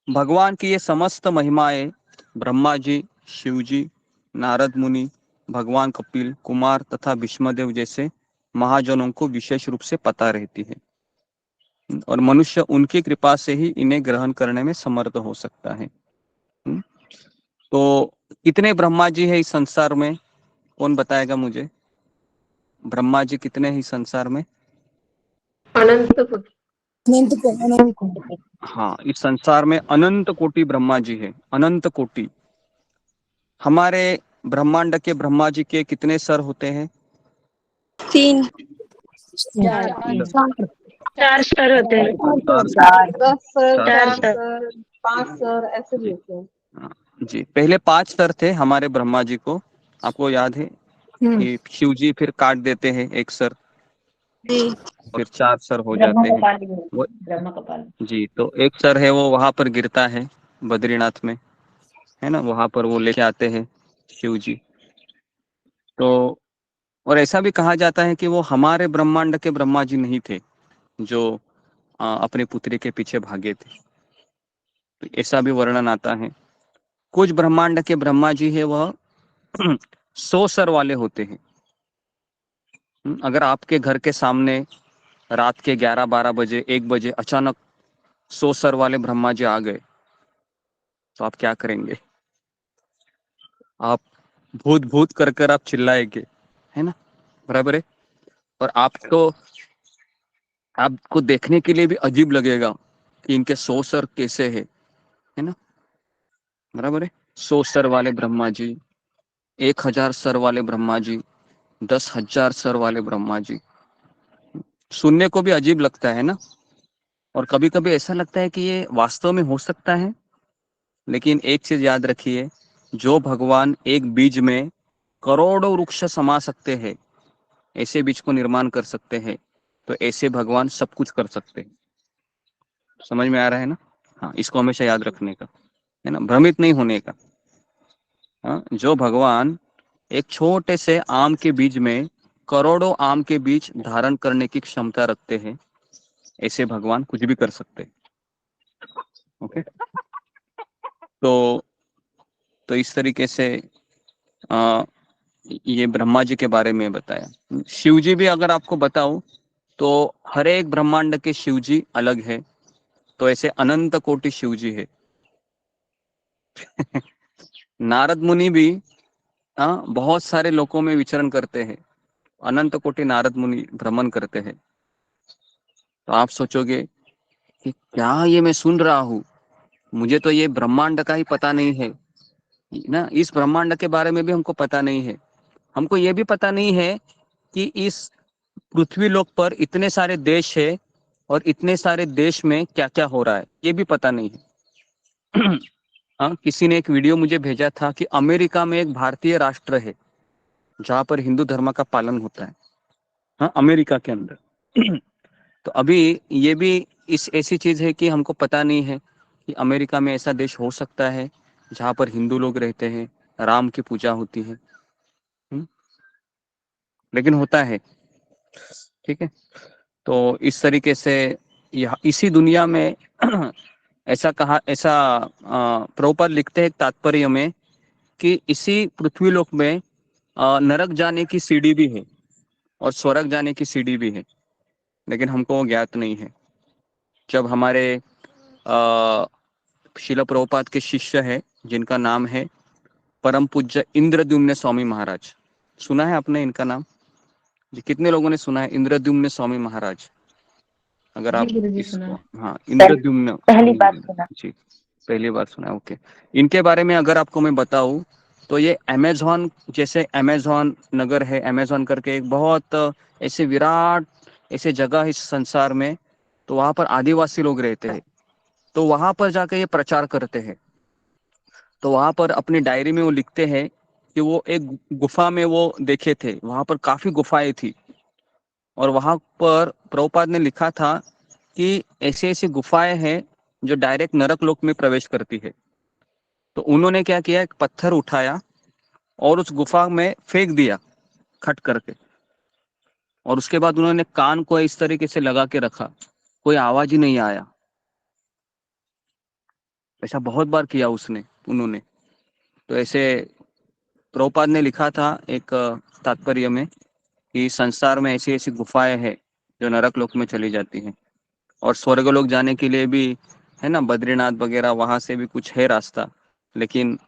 S1: भगवान की ये समस्त महिमाएं ब्रह्मा जी, शिव जी, नारद मुनि, भगवान कपिल, कुमार तथा भीष्मदेव जैसे महाजनों को विशेष रूप से पता रहती है, और मनुष्य उनकी कृपा से ही इन्हें ग्रहण करने में समर्थ हो सकता है। तो कितने ब्रह्मा जी है इस संसार में? कौन बताएगा मुझे? ब्रह्मा जी कितने हैं इस संसार में?
S5: अनंत
S1: हाँ, इस संसार में अनंत कोटि ब्रह्मा जी है, अनंत कोटि। हमारे ब्रह्मांड के ब्रह्मा जी के कितने सर होते हैं?
S5: 3
S6: चार स्तर होते हैं।
S5: 10 सर,
S1: चार
S5: 4 सर, 5 सर, ऐसे भी होते हैं।
S1: जी, पहले 5 सर थे हमारे ब्रह्मा जी को, आपको याद है कि शिव जी फिर काट देते हैं एक सर, फिर 4 सर हो जाते हैं। जी, तो एक सर है वो वहां पर गिरता है बद्रीनाथ में, है ना, वहां पर वो लेके आते हैं शिव जी। तो और ऐसा भी कहा जाता है कि वो हमारे ब्रह्मांड के ब्रह्मा जी नहीं थे जो अपनी पुत्री के पीछे भागे थे, तो ऐसा भी वर्णन आता है। कुछ ब्रह्मांड के ब्रह्मा जी है वह 100 सर वाले होते हैं। अगर आपके घर के सामने रात के 11-12 बजे 1 बजे अचानक 100 सर वाले ब्रह्मा जी आ गए तो आप क्या करेंगे? आप भूत भूत कर आप चिल्लाएंगे, है ना, बराबर है। और आपको देखने के लिए भी अजीब लगेगा कि इनके 100 सर कैसे है ना, बराबर है। 100 सर वाले ब्रह्मा जी, 1000 सर वाले ब्रह्मा जी, 10,000 सर वाले ब्रह्मा जी, सुनने को भी अजीब लगता है ना। और कभी कभी ऐसा लगता है कि ये वास्तव में हो सकता है, लेकिन एक चीज याद रखिए, जो भगवान एक बीज में करोड़ों वृक्ष समा सकते हैं, ऐसे बीज को निर्माण कर सकते हैं, तो ऐसे भगवान सब कुछ कर सकते हैं। समझ में आ रहा है ना? हाँ, इसको हमेशा याद रखने का है ना, भ्रमित नहीं होने का। हाँ, जो भगवान एक छोटे से आम के बीज में करोड़ों आम के बीज धारण करने की क्षमता रखते हैं, ऐसे भगवान कुछ भी कर सकते हैं। ओके, तो इस तरीके से ये ब्रह्मा जी के बारे में बताया। शिव जी भी अगर आपको बताऊं तो हर एक ब्रह्मांड के शिव जी अलग है, तो ऐसे अनंत कोटि शिव जी है। नारद मुनि भी बहुत सारे लोकों में विचरण करते हैं, अनंत कोटि नारद मुनि भ्रमण करते हैं। तो आप सोचोगे कि क्या ये मैं सुन रहा हूँ, मुझे तो ये ब्रह्मांड का ही पता नहीं है ना, इस ब्रह्मांड के बारे में भी हमको पता नहीं है। हमको ये भी पता नहीं है कि इस पृथ्वी लोक पर इतने सारे देश है और इतने सारे देश में क्या क्या हो रहा है, ये भी पता नहीं है। हाँ, किसी ने एक वीडियो मुझे भेजा था कि अमेरिका में एक भारतीय राष्ट्र है जहाँ पर हिंदू धर्म का पालन होता है। हाँ, अमेरिका के अंदर। तो अभी ये भी इस ऐसी चीज है कि हमको पता नहीं है कि अमेरिका में ऐसा देश हो सकता है जहाँ पर हिंदू लोग रहते हैं, राम की पूजा होती है। लेकिन होता है, ठीक है। तो इस तरीके से यह इसी दुनिया में ऐसा प्रभुपाद लिखते हैं तात्पर्य में कि इसी पृथ्वी लोक में नरक जाने की सीढ़ी भी है और स्वर्ग जाने की सीढ़ी भी है, लेकिन हमको वो ज्ञात नहीं है। जब हमारे शिला प्रभुपाद के शिष्य है जिनका नाम है परम पूज्य इंद्रद्युम्न स्वामी महाराज, सुना है आपने इनका नाम जी? कितने लोगों ने सुना है इंद्रद्युम्न स्वामी महाराज? अगर आप
S9: जी गुरुजी सुना
S1: इसको,
S9: है।
S1: हाँ, इंद्रद्युम्न
S4: पहली
S1: स्वामी
S4: बार
S1: महाराज
S4: सुना।
S1: जी, पहली बार सुना। ओके, इनके बारे में अगर आपको मैं बताऊं तो ये अमेज़न, जैसे अमेज़न नगर है, अमेज़न करके एक बहुत ऐसे विराट ऐसे जगह है इस संसार में, तो वहां पर आदिवासी लोग रहते हैं। तो वहां पर जाकर ये प्रचार करते हैं। तो वहां पर अपनी डायरी में वो लिखते हैं कि वो एक गुफा में वो देखे थे, वहां पर काफी गुफाएं थी और वहां पर प्रभुपाद ने लिखा था कि ऐसी ऐसी गुफाएं हैं जो डायरेक्ट नरक लोक में प्रवेश करती है। तो उन्होंने क्या किया, एक पत्थर उठाया और उस गुफा में फेंक दिया खट करके, और उसके बाद उन्होंने कान को इस तरीके से लगा के रखा, कोई आवाज ही नहीं आया। ऐसा बहुत बार किया उन्होंने। तो ऐसे प्रभुपाद ने लिखा था एक तात्पर्य में कि संसार में ऐसी ऐसी गुफाएं हैं जो नरक लोक में चली जाती हैं, और स्वर्ग लोक जाने के लिए भी है ना, बद्रीनाथ वगैरह वहां से भी कुछ है रास्ता, लेकिन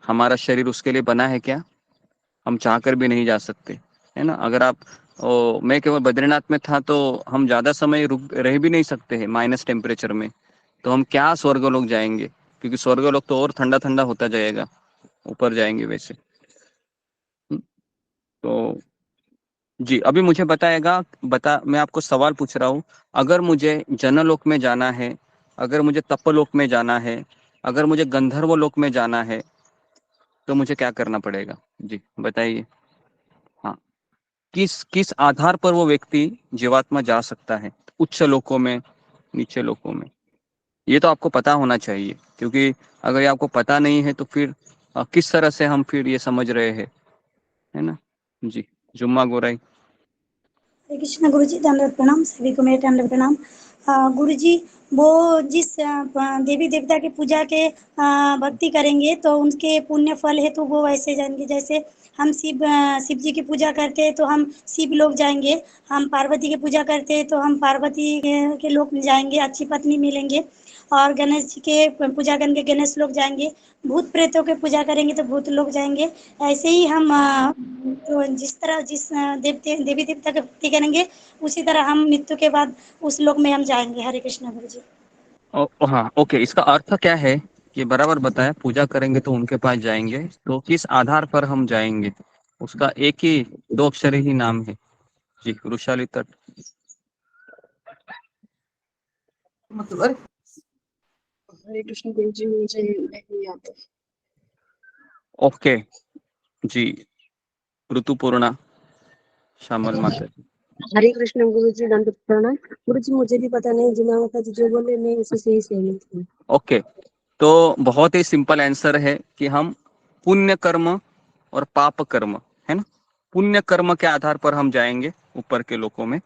S1: हमारा शरीर उसके लिए बना है क्या? हम चाहकर भी नहीं जा सकते, है ना। अगर आप मैं केवल बद्रीनाथ में था तो हम ज्यादा समय रुक रह भी नहीं सकते हैं माइनस टेम्परेचर में, तो हम क्या स्वर्ग लोक जाएंगे, क्योंकि स्वर्ग लोक तो और ठंडा ठंडा होता जाएगा, ऊपर जाएंगे वैसे। तो जी, अभी मुझे मैं आपको सवाल पूछ रहा हूँ, अगर मुझे जनलोक में जाना है, अगर मुझे तपलोक में जाना है, अगर मुझे गंधर्व लोक में जाना है, तो मुझे क्या करना पड़ेगा? जी बताइए। हाँ, किस किस आधार पर वो व्यक्ति जीवात्मा जा सकता है उच्च लोकों में, नीचे लोकों में? ये तो आपको पता होना चाहिए, क्योंकि अगर ये आपको पता नहीं है तो फिर किस तरह से हम फिर ये समझ रहे हैं, है ना। जी, जुम्मा गोराई।
S6: हरे कृष्ण गुरु जी, दंडवत प्रणाम। सभी को मेरे दंडवत प्रणाम। गुरु जी, वो जिस देवी देवता की पूजा के भक्ति करेंगे तो उनके पुण्य फल है, तो वो वैसे जाएंगे। जैसे हम शिव जी की पूजा करते हैं तो हम शिव लोग जाएंगे, हम पार्वती की पूजा करते हैं तो हम पार्वती के लोग जाएंगे, अच्छी पत्नी मिलेंगे। और गणेश जी के पूजा करेंगे, गणेश लोग जाएंगे। भूत प्रेतों के पूजा करेंगे तो भूत लोग जाएंगे। ऐसे ही हम तो जिस तरह जिस देवी देवता की भक्ति करेंगे, उसी तरह हम मृत्यु के बाद उस लोक में हम जाएंगे। हरे कृष्ण गुरु जी।
S1: हाँ, ओके, इसका अर्थ क्या है? ये बराबर बताया, पूजा करेंगे तो उनके पास जाएंगे, तो किस आधार पर हम जाएंगे? उसका एक ही दो अक्षर ही नाम है जी, वृषाली तट।
S5: हरे कृष्ण गुरु जी, मुझे नहीं आता।
S1: ओके जी, ऋतुपूर्णा श्यामल माता जी।
S5: हरे कृष्ण गुरु जी, दंड प्रणाम। गुरु जी मुझे भी पता नहीं, जिना जी जो बोले मैं उसी से ही सहमत हूँ।
S1: ओके, तो बहुत ही सिंपल आंसर है कि हम पुण्य कर्म और पाप कर्म, है ना, पुण्य कर्म के आधार पर हम जाएंगे ऊपर के लोकों में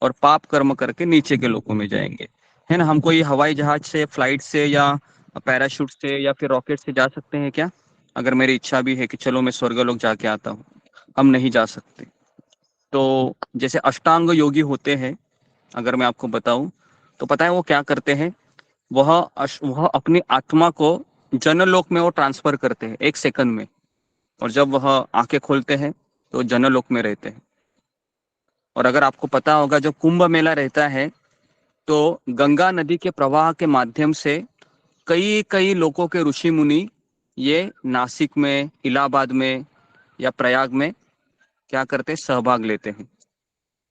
S1: और पाप कर्म करके नीचे के लोकों में जाएंगे, है ना। हम कोई हवाई जहाज से, फ्लाइट से या पैराशूट से या फिर रॉकेट से जा सकते हैं क्या? अगर मेरी इच्छा भी है कि चलो मैं स्वर्गलोक जाके आता हूँ, हम नहीं जा सकते। तो जैसे अष्टांग योगी होते हैं, अगर मैं आपको बताऊं तो पता है वो क्या करते हैं? वह अपनी आत्मा को जनलोक में वो ट्रांसफर करते हैं 1 सेकंड में, और जब वह आंखें खोलते हैं तो जनलोक में रहते हैं। और अगर आपको पता होगा, जब कुंभ मेला रहता है तो गंगा नदी के प्रवाह के माध्यम से कई कई लोगों के ऋषि मुनि ये नासिक में, इलाहाबाद में या प्रयाग में क्या करते हैं? सहभाग लेते हैं।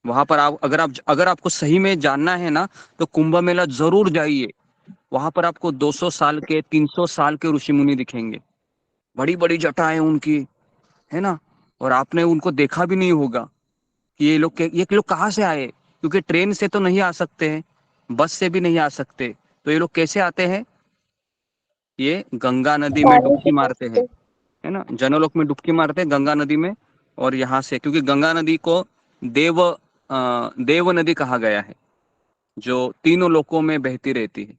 S1: वहां पर आप अगर आपको सही में जानना है ना, तो कुंभ मेला जरूर जाइए। वहां पर आपको 200 साल के, 300 साल के ऋषि मुनि दिखेंगे, बड़ी बड़ी जटाएं उनकी, है ना। और आपने उनको देखा भी नहीं होगा कि ये लोग कहाँ से आए, क्योंकि ट्रेन से तो नहीं आ सकते हैं, बस से भी नहीं आ सकते, तो ये लोग कैसे आते हैं? ये गंगा नदी में डुबकी मारते हैं, है ना, जनलोक में डुबकी मारते हैं गंगा नदी में। और यहाँ से, क्योंकि गंगा नदी को देव नदी कहा गया है, जो तीनों लोकों में बहती रहती है।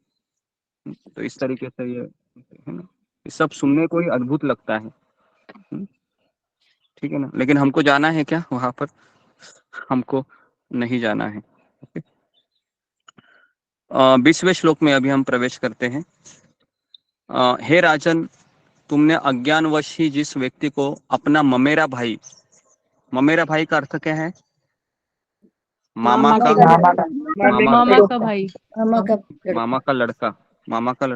S1: तो इस तरीके से ये, है ना, ये सब सुनने को ही अद्भुत लगता है। ठीक है ना, लेकिन हमको जाना है क्या वहां पर? हमको नहीं जाना है। 20वें श्लोक में अभी हम प्रवेश करते हैं। हे राजन, तुमने अज्ञानवश ही जिस व्यक्ति को अपना ममेरा भाई का अर्थ क्या है? मामा का
S2: भाई।
S1: लड़का, ममेरा भाई, मामा का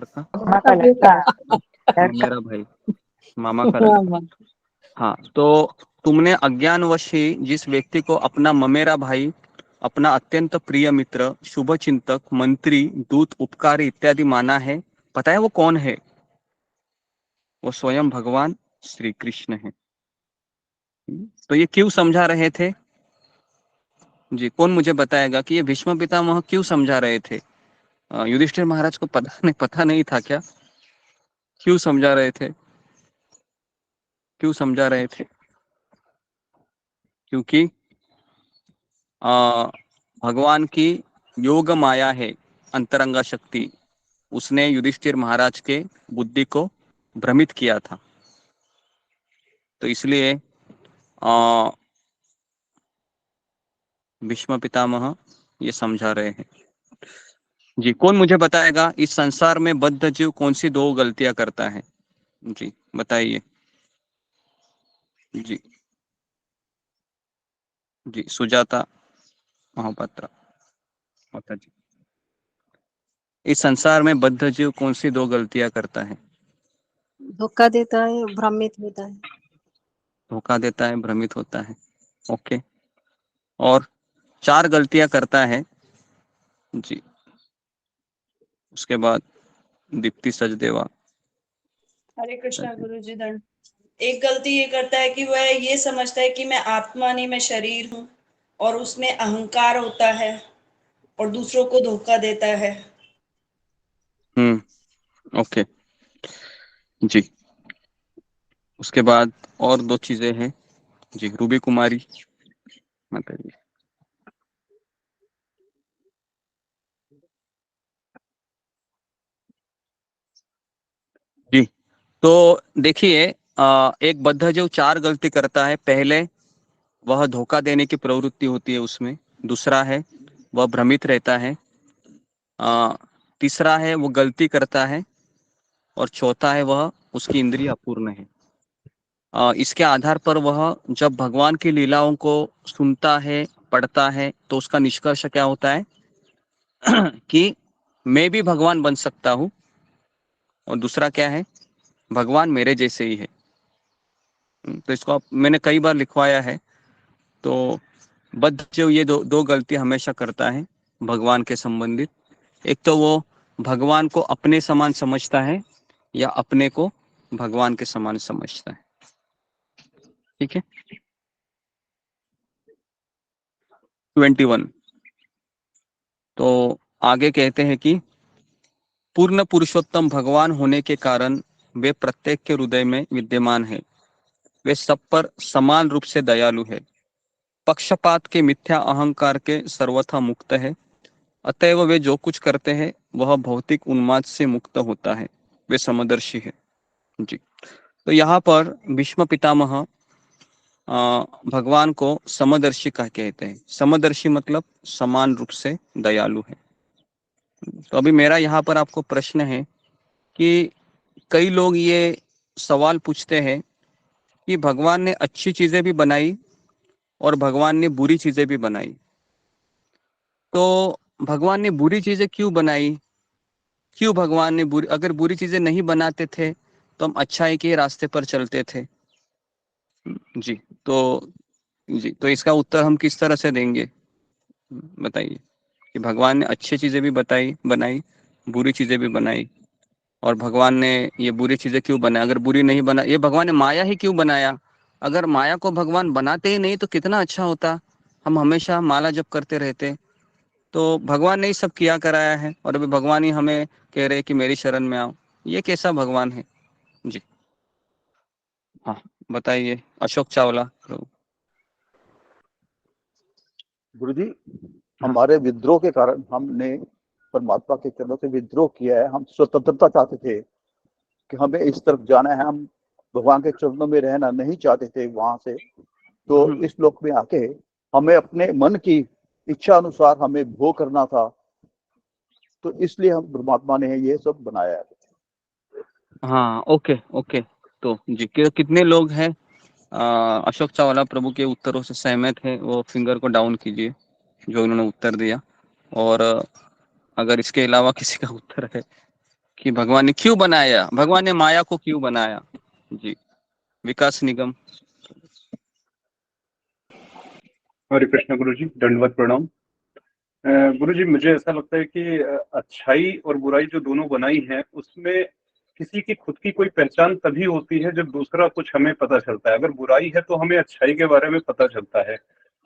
S1: लड़का। हाँ, तो तुमने अज्ञानवश ही जिस व्यक्ति को अपना ममेरा भाई, अपना अत्यंत प्रिय मित्र, शुभ चिंतक, मंत्री, दूत, उपकारी इत्यादि माना है, पता है वो कौन है? वो स्वयं भगवान श्री कृष्ण है। तो ये क्यों समझा रहे थे जी? कौन मुझे बताएगा कि ये भीष्म पितामह क्यों समझा रहे थे? युधिष्ठिर महाराज को पता नहीं था क्या? क्यों समझा रहे थे? क्योंकि भगवान की योग माया है, अंतरंगा शक्ति, उसने युधिष्ठिर महाराज के बुद्धि को भ्रमित किया था। तो इसलिए भीष्म पितामह ये समझा रहे हैं जी। कौन मुझे बताएगा इस संसार में बद्ध जीव कौन सी 2 गलतियां करता है? जी बताइए। जी जी, सुजाता महापात्रा माता जी, इस संसार में बद्ध जीव कौन सी 2 गलतियां करता है?
S5: धोखा देता है, भ्रमित होता है।
S1: धोखा देता है, भ्रमित होता है। ओके, और 4 गलतियां करता है जी। उसके बाद दीप्ति सचदेवा।
S10: हरे कृष्णा गुरु जी दंड। एक गलती ये करता है कि वह ये समझता है कि मैं आत्मा नहीं, मैं शरीर हूँ, और उसमें अहंकार होता है और दूसरों को धोखा देता है।
S1: ओके जी। उसके बाद और 2 चीजें हैं जी। रूबी कुमारी माता जी। जी, तो देखिए, एक बद्ध जो 4 गलती करता है, पहले वह धोखा देने की प्रवृत्ति होती है उसमें, दूसरा है वह भ्रमित रहता है, तीसरा है वो गलती करता है, और चौथा है वह उसकी इंद्रिय अपूर्ण है। इसके आधार पर वह जब भगवान की लीलाओं को सुनता है, पढ़ता है, तो उसका निष्कर्ष क्या होता है कि मैं भी भगवान बन सकता हूँ, और दूसरा क्या है, भगवान मेरे जैसे ही है। तो इसको मैंने कई बार लिखवाया है। तो बद्ध जो ये दो गलती हमेशा करता है भगवान के संबंधित, एक तो वो भगवान को अपने समान समझता है, या अपने को भगवान के समान समझता है। ठीक है, 21। तो आगे कहते हैं कि पूर्ण पुरुषोत्तम भगवान होने के कारण वे प्रत्येक के हृदय में विद्यमान है। वे सब पर समान रूप से दयालु है, पक्षपात के मिथ्या अहंकार के सर्वथा मुक्त है। अतएव वे जो कुछ करते हैं वह भौतिक उन्माद से मुक्त होता है। वे समदर्शी है। जी, तो यहाँ पर भीष्म पितामह भगवान को समदर्शी का कहते हैं। समदर्शी मतलब समान रूप से दयालु है। तो अभी मेरा यहाँ पर आपको प्रश्न है कि कई लोग ये सवाल पूछते हैं कि भगवान ने अच्छी चीजें भी बनाई और भगवान ने बुरी चीजें भी बनाई, तो भगवान ने बुरी चीजें क्यों बनाई? क्यों भगवान ने अगर बुरी चीजें नहीं बनाते थे तो हम अच्छाई के रास्ते पर चलते थे। जी, तो इसका उत्तर हम किस तरह से देंगे, बताइए। कि भगवान ने अच्छी चीजें भी बनाई, बुरी चीजें भी बनाई, और भगवान ने ये बुरी चीजें क्यों बनाई? अगर बुरी नहीं बना, ये भगवान ने माया ही क्यों बनाया? अगर माया को भगवान बनाते ही नहीं तो कितना अच्छा होता, हम हमेशा माला जप करते रहते। तो भगवान ने ही सब किया कराया है और अभी भगवान ही हमें कह रहे कि मेरी शरण में आओ। ये कैसा भगवान है? जी हाँ, बताइए अशोक चावला प्रभु।
S3: गुरु जी, हमारे विद्रोह के कारण हमने परमात्मा के चरणों से विद्रोह किया है। हम स्वतंत्रता चाहते थे कि हमें इस तरफ जाना है, हम भगवान के चरणों में रहना नहीं चाहते थे वहां से। तो इस लोक में आके हमें अपने मन की इच्छा अनुसार हमें भोग करना था, तो इसलिए हम परमात्मा ने ये सब बनाया है।
S1: हाँ, ओके। तो जी, कितने लोग हैं अशोक चावला प्रभु के उत्तरों से सहमत है? वो फिंगर को डाउन कीजिए जो उन्होंने उत्तर दिया। और अगर इसके अलावा किसी का उत्तर है कि भगवान ने क्यों बनाया, भगवान ने माया को क्यों बनाया? जी, विकास निगम।
S11: हरे कृष्ण गुरु जी, दंडवत प्रणाम। गुरु जी, मुझे ऐसा लगता है कि अच्छाई और बुराई जो दोनों बनाई है उसमें किसी की खुद की कोई पहचान तभी होती है जब दूसरा कुछ हमें पता चलता है। अगर बुराई है तो हमें अच्छाई के बारे में पता चलता है,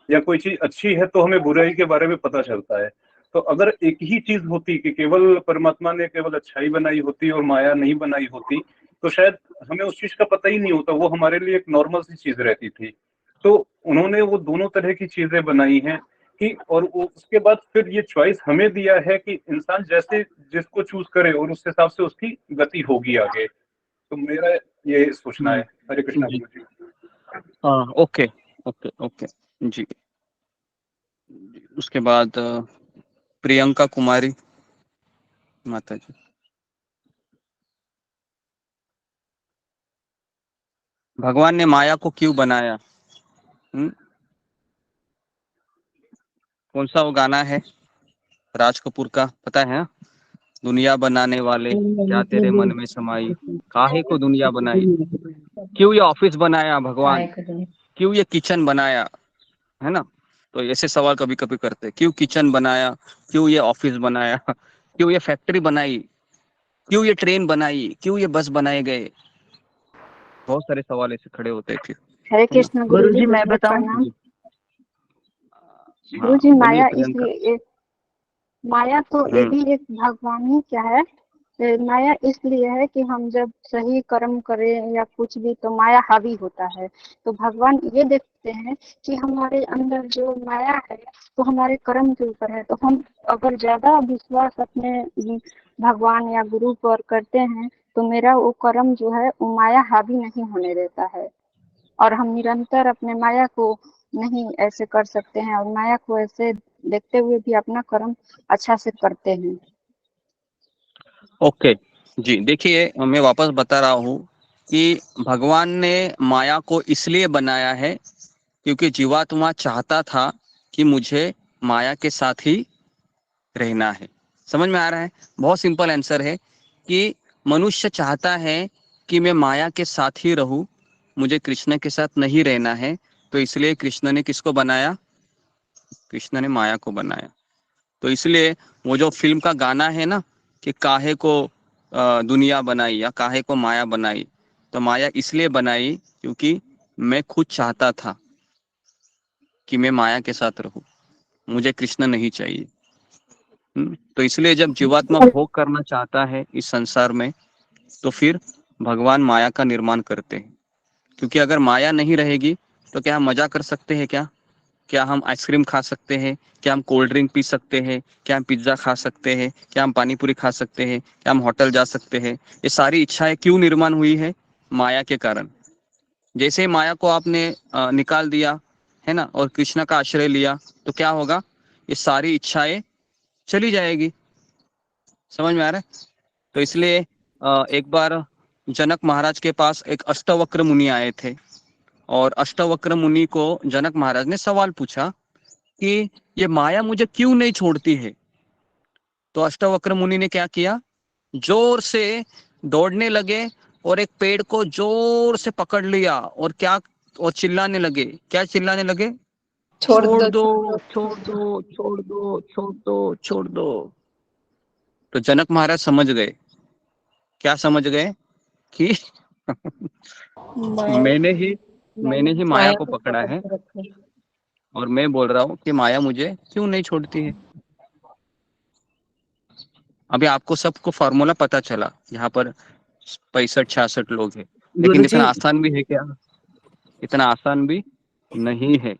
S11: या कोई चीज अच्छी है तो हमें बुराई के बारे में पता चलता है। तो अगर एक ही चीज होती कि केवल परमात्मा ने केवल अच्छाई बनाई होती और माया नहीं बनाई होती, तो शायद हमें उस चीज का पता ही नहीं होता, वो हमारे लिए एक नॉर्मल सी चीज रहती थी। तो उन्होंने वो दोनों तरह की चीजें बनाई हैं कि, और उसके बाद फिर ये चॉइस हमें दिया है कि इंसान जैसे जिसको चूज करे और उस हिसाब से उसकी गति होगी आगे। तो मेरा ये सोचना है। हरे कृष्णा गुरु जी।
S1: हाँ, ओके जी। उसके बाद प्रियंका कुमारी माता जी। भगवान ने माया को क्यों बनाया? कौन सा वो गाना है राज कपूर का, पता है? दुनिया बनाने वाले क्या तेरे मन में समाई, काहे को दुनिया बनाई? क्यों ये ऑफिस बनाया भगवान? क्यों ये किचन बनाया? है ना? तो ऐसे सवाल कभी कभी करते हैं, क्यों किचन बनाया, क्यों ये ऑफिस बनाया, क्यों ये फैक्ट्री बनाई, क्यों ये ट्रेन बनाई, क्यों ये बस बनाए गए? बहुत सारे सवाल ऐसे खड़े होते हैं।
S8: हरे कृष्ण गुरु जी, मैं बताऊं? गुरु जी, माया इसलिए, माया तो यही एक भगवान ही क्या है, माया इसलिए है कि हम जब सही कर्म करें या कुछ भी तो माया हावी होता है। तो भगवान ये देखते हैं कि हमारे अंदर जो माया है तो हमारे कर्म के ऊपर है। तो हम अगर ज्यादा विश्वास अपने भगवान या गुरु पर करते हैं तो मेरा वो कर्म जो है वो माया हावी नहीं होने देता है, और हम निरंतर अपने माया को नहीं ऐसे कर सकते हैं, और माया को ऐसे देखते हुए भी अपना कर्म अच्छा से करते हैं।
S1: ओके जी, देखिए मैं वापस बता रहा हूँ कि भगवान ने माया को इसलिए बनाया है क्योंकि जीवात्मा चाहता था कि मुझे माया के साथ ही रहना है। समझ में आ रहा है? बहुत सिंपल आंसर है कि मनुष्य चाहता है कि मैं माया के साथ ही रहूं, मुझे कृष्ण के साथ नहीं रहना है। तो इसलिए कृष्ण ने किसको बनाया? कृष्ण ने माया को बनाया। तो इसलिए वो जो फिल्म का गाना है ना कि काहे को दुनिया बनाई या काहे को माया बनाई, तो माया इसलिए बनाई क्योंकि मैं खुद चाहता था कि मैं माया के साथ रहूं। मुझे कृष्ण नहीं चाहिए। तो इसलिए जब जीवात्मा भोग करना चाहता है इस संसार में, तो फिर भगवान माया का निर्माण करते हैं। क्योंकि अगर माया नहीं रहेगी तो क्या हम मजा कर सकते हैं? क्या हम आइसक्रीम खा सकते हैं? क्या हम कोल्ड ड्रिंक पी सकते हैं? क्या हम पिज्जा खा सकते हैं? क्या हम पानी पूरी खा सकते हैं? क्या हम होटल जा सकते हैं? ये सारी इच्छाएं क्यों निर्माण हुई है? माया के कारण। जैसे माया को आपने निकाल दिया है ना, और कृष्ण का आश्रय लिया, तो क्या होगा? ये सारी इच्छाएं चली जाएगी। समझ में आ रहा है? तो इसलिए एक बार जनक महाराज के पास एक अष्टवक्र मुनि आए थे, और अष्टवक्र मुनि को जनक महाराज ने सवाल पूछा कि ये माया मुझे क्यों नहीं छोड़ती है। तो अष्टवक्र मुनि ने क्या किया? जोर से दौड़ने लगे और एक पेड़ को जोर से पकड़ लिया, और चिल्लाने लगे। क्या चिल्लाने लगे? छोड़ दो, छोड़ दो, छोड़ दो, छोड़ दो, छोड़ दो। तो जनक महाराज समझ गए। क्या समझ गए? कि मैंने ही माया को पकड़ा है, और मैं बोल रहा हूँ कि माया मुझे क्यों नहीं छोड़ती है। अभी आपको सबको फॉर्मूला पता चला। यहाँ पर 65-66 लोग हैं, लेकिन इतना आसान भी है क्या? इतना आसान भी नहीं है।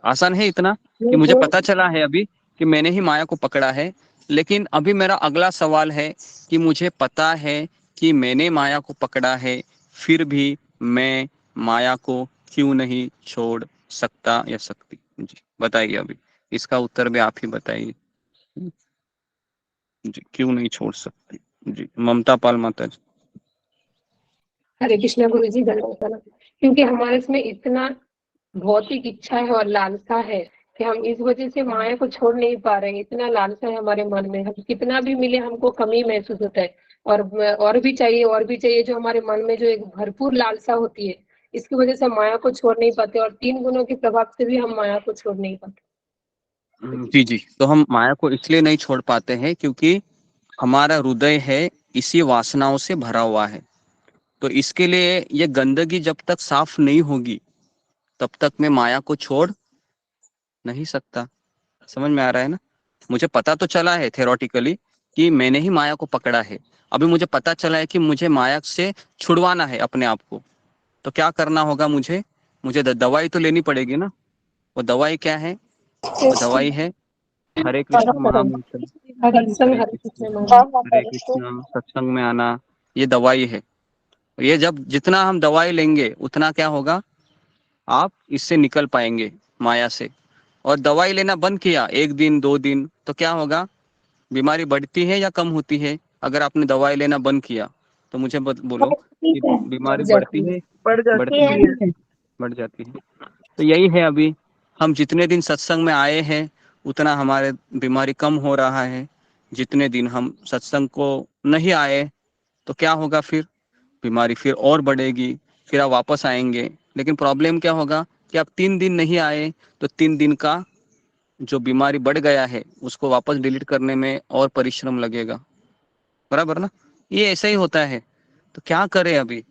S1: आसान है इतना कि मुझे पता चला है अभी कि मैंने ही माया को पकड़ा है, लेकिन अभी मेरा अगला सवाल है कि मुझे पता है कि मैंने माया को पकड़ा है, फिर भी मैं माया को क्यों नहीं छोड़ सकता या सकती? जी बताइए, अभी इसका उत्तर भी आप ही बताइए। जी क्यों नहीं छोड़ सकती? जी ममता पाल माता जी।
S12: हरे कृष्णा गुरु जी, धन्यवाद। क्योंकि हमारे इसमें इतना भौतिक इच्छा है और लालसा है कि हम इस वजह से माया को छोड़ नहीं पा रहे हैं। इतना लालसा है हमारे मन में, हम कितना भी मिले हमको कमी महसूस होता है, और भी चाहिए, और भी चाहिए। जो हमारे मन में जो एक भरपूर लालसा होती है, इसकी वजह से माया को छोड़ नहीं पाते, और 3 गुणों के प्रभाव से भी हम माया को छोड़ नहीं पाते।
S1: जी जी, तो हम माया को इसलिए नहीं छोड़ पाते हैं क्योंकि हमारा हृदय है इसी वासनाओं से भरा हुआ है। तो इसके लिए ये गंदगी जब तक साफ नहीं होगी, तब तक मैं माया को छोड़ नहीं सकता। समझ में आ रहा है ना? मुझे पता तो चला है थ्योरेटिकली कि मैंने ही माया को पकड़ा है। अभी मुझे पता चला है कि मुझे माया से छुड़वाना है अपने आप को। तो क्या करना होगा? मुझे दवाई तो लेनी पड़ेगी ना। वो दवाई क्या है? वो दवाई है हरे कृष्ण महामंत्र, हरे कृष्ण, सत्संग में आना। ये दवाई है। ये जब जितना हम दवाई लेंगे उतना क्या होगा? आप इससे निकल पाएंगे माया से। और दवाई लेना बंद किया 1 दिन 2 दिन, तो क्या होगा? बीमारी बढ़ती है या कम होती है? अगर आपने दवाई लेना बंद किया तो मुझे बोलो कि बीमारी बढ़ती है? बढ़ती है, बढ़ जाती है। तो यही है, अभी हम जितने दिन सत्संग में आए हैं उतना हमारे बीमारी कम हो रहा है। जितने दिन हम सत्संग को नहीं आए तो क्या होगा? फिर बीमारी फिर और बढ़ेगी, फिर आप वापस आएंगे। लेकिन प्रॉब्लम क्या होगा कि आप 3 दिन नहीं आए तो 3 दिन का जो बीमारी बढ़ गया है उसको वापस डिलीट करने में और परिश्रम लगेगा। बराबर ना? ये ऐसा ही होता है। तो क्या करें अभी?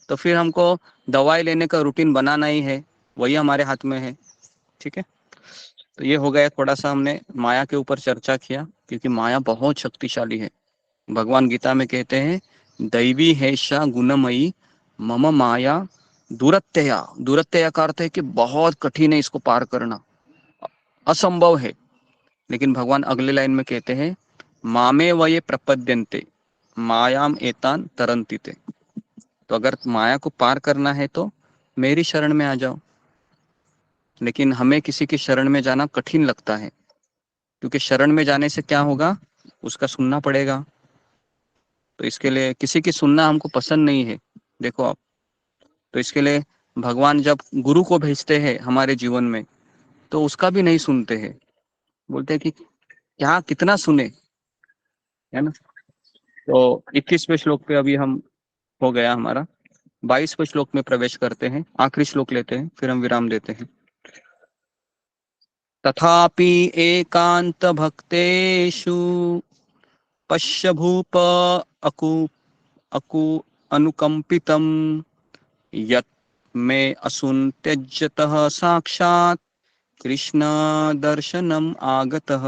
S1: तो फिर हमको दवाई लेने का रूटीन बनाना ही है, वही हमारे हाथ में है। ठीक है, तो ये हो गया थोड़ा सा हमने माया के ऊपर चर्चा किया, क्योंकि माया बहुत शक्तिशाली है। भगवान गीता में कहते हैं, दैवी हैषा गुणमयी मम माया दुरत्यया। दुरत्यया का अर्थ है कि बहुत कठिन है इसको पार करना, असंभव है। लेकिन भगवान अगले लाइन में कहते हैं, मामे वये प्रपद्यन्ते मायाम एतान तरन्तिते। तो अगर माया को पार करना है तो मेरी शरण में आ जाओ। लेकिन हमें किसी की शरण में जाना कठिन लगता है, क्योंकि शरण में जाने से क्या होगा? उसका सुनना पड़ेगा। तो इसके लिए किसी की सुनना हमको पसंद नहीं है। देखो आप, तो इसके लिए भगवान जब गुरु को भेजते हैं हमारे जीवन में तो उसका भी नहीं सुनते हैं। बोलते हैं कि क्या कितना सुने, है ना? तो 21वें श्लोक पे अभी हम हो गया हमारा। 22वें श्लोक में प्रवेश करते हैं, आखिरी श्लोक लेते हैं, फिर हम विराम देते हैं। तथापि एकांत भक्तेषु पश्य भूप अकु अनुकंपितम् यत् मे असुन त्यज्यतः साक्षात् कृष्ण दर्शनम आगतः।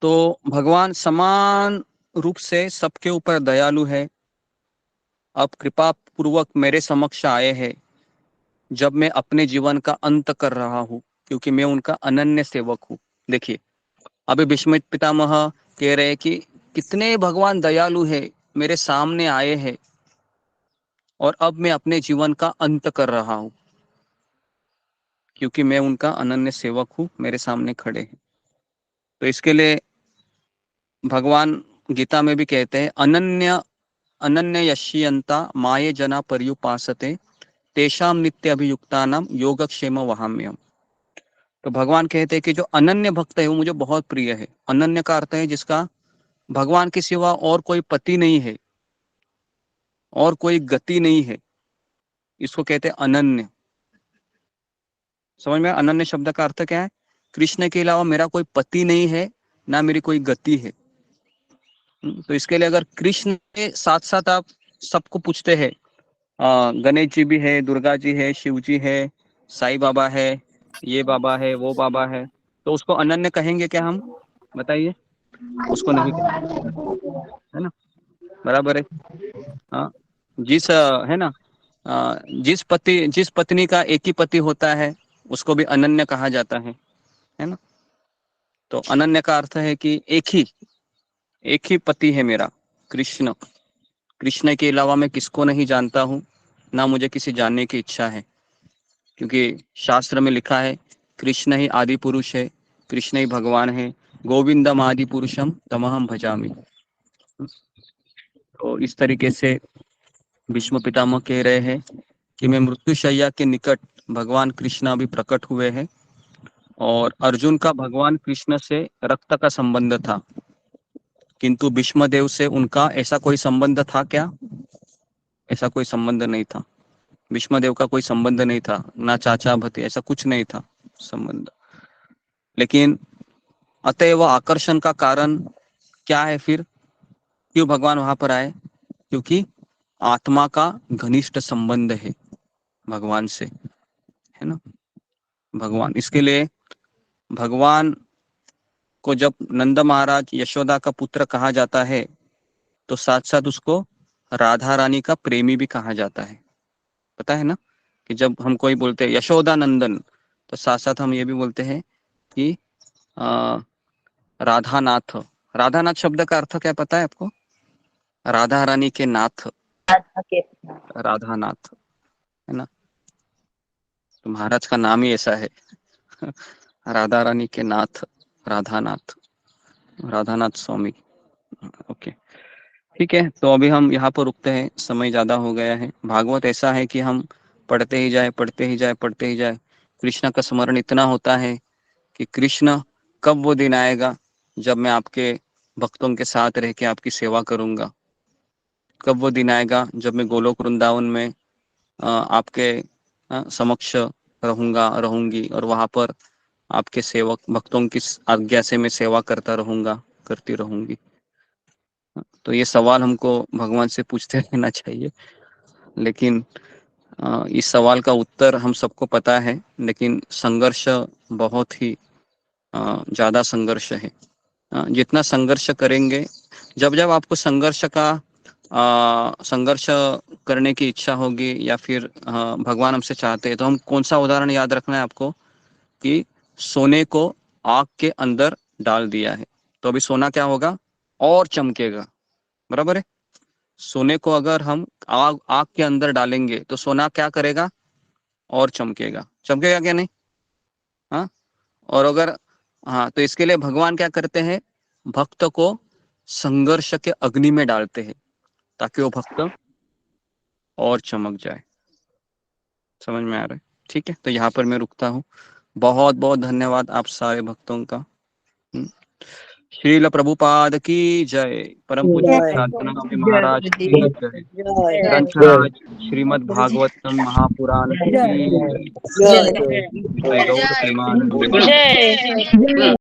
S1: तो भगवान समान रूप से सबके ऊपर दयालु है। अब कृपा पूर्वक मेरे समक्ष आए हैं जब मैं अपने जीवन का अंत कर रहा हूँ, क्योंकि मैं उनका अनन्य सेवक हूँ। देखिए, अभी भीष्म पितामह कह रहे हैं कि कितने भगवान दयालु है, मेरे सामने आए हैं और अब मैं अपने जीवन का अंत कर रहा हूँ, क्योंकि मैं उनका अनन्य सेवक हूँ, मेरे सामने खड़े हैं। तो इसके लिए भगवान गीता में भी कहते हैं, अनन्य यश्यंता माये जना पर्युपासते तेषाम नित्य अभियुक्तानाम योगक्षेम वहाम्यहम्। तो भगवान कहते हैं कि जो अनन्य भक्त है वो मुझे बहुत प्रिय है। अनन्य का अर्थ है जिसका भगवान के सिवा और कोई पति नहीं है और कोई गति नहीं है, इसको कहते हैं अनन्य। समझ में? अनन्य शब्द का अर्थ क्या है? कृष्ण के अलावा मेरा कोई पति नहीं है, ना मेरी कोई गति है। तो इसके लिए अगर कृष्ण के साथ साथ आप सबको पूछते हैं, गणेश जी भी है, दुर्गा जी है, शिव जी है, साईं बाबा है, ये बाबा है, वो बाबा है, तो उसको अनन्य कहेंगे क्या हम? बताइए। उसको नहीं कहेंगे, है ना? बराबर है। हाँ, है ना, जिस पत्नी का एक ही पति होता है उसको भी अनन्य कहा जाता है ना? तो अनन्य का अर्थ है कि एक ही पति है मेरा, कृष्ण। कृष्ण के अलावा मैं किसको नहीं जानता हूँ, ना मुझे किसी जानने की इच्छा है, क्योंकि शास्त्र में लिखा है कृष्ण ही आदि पुरुष है, कृष्ण ही भगवान है, गोविंदम आदि पुरुषम तमहम भजामि। तो इस तरीके से भीष्म पितामह कह रहे हैं कि मैं मृत्युशैया के निकट भगवान कृष्ण अभी प्रकट हुए हैं, और अर्जुन का भगवान कृष्ण से रक्त का संबंध था, किंतु भीष्मदेव से उनका ऐसा कोई संबंध था क्या? ऐसा कोई संबंध नहीं था। भीष्मदेव का कोई संबंध नहीं था, ना चाचा भती, ऐसा कुछ नहीं था संबंध। लेकिन अतएव आकर्षण का कारण क्या है फिर? क्यों भगवान वहां पर आए? क्योंकि आत्मा का घनिष्ठ संबंध है भगवान से, है ना? भगवान, इसके लिए भगवान को जब नंद महाराज यशोदा का पुत्र कहा जाता है, तो साथ साथ उसको राधा रानी का प्रेमी भी कहा जाता है। पता है ना कि जब हम कोई बोलते हैं यशोदा नंदन, तो साथ साथ हम ये भी बोलते हैं कि राधानाथ। राधानाथ शब्द का अर्थ क्या पता है आपको? राधा रानी के नाथ, राधानाथ, है ना? तो महाराज का नाम ही ऐसा है, राधा रानी के नाथ, राधानाथ, राधानाथ स्वामी। ओके, ठीक है। तो अभी हम यहाँ पर रुकते हैं, समय ज्यादा हो गया है। भागवत ऐसा है कि हम पढ़ते ही जाए, पढ़ते ही जाए, पढ़ते ही जाए। कृष्ण का स्मरण इतना होता है कि कृष्ण कब वो दिन आएगा जब मैं आपके भक्तों के साथ रह के आपकी सेवा करूंगा, कब वो दिन आएगा जब मैं गोलोक वृंदावन में आपके समक्ष रहूंगी, और वहां पर आपके सेवक भक्तों की आज्ञा से मैं सेवा करता रहूंगा, करती रहूंगी। तो ये सवाल हमको भगवान से पूछते रहना चाहिए। लेकिन इस सवाल का उत्तर हम सबको पता है, लेकिन संघर्ष बहुत ही ज्यादा संघर्ष है। जितना संघर्ष करेंगे, जब जब आपको संघर्ष करने की इच्छा होगी, या फिर भगवान हमसे चाहते हैं, तो हम कौन सा उदाहरण याद रखना है आपको कि सोने को आग के अंदर डाल दिया है, तो अभी सोना क्या होगा? और चमकेगा। बराबर है? सोने को अगर हम आग के अंदर डालेंगे तो सोना क्या करेगा? और चमकेगा। चमकेगा क्या नहीं? हाँ। और अगर तो इसके लिए भगवान क्या करते हैं? भक्त को संघर्ष के अग्नि में डालते हैं ताकि वो भक्त और चमक जाए। समझ में आ रहा है? ठीक है, तो यहाँ पर मैं रुकता हूँ। बहुत बहुत धन्यवाद आप सारे भक्तों का। श्रील प्रभुपाद की जय। परम पूज्य सनातन स्वामी महाराज की जय। ग्रंथराज श्रीमद् भागवतम महापुराण की जय। गौर प्रेमानंद।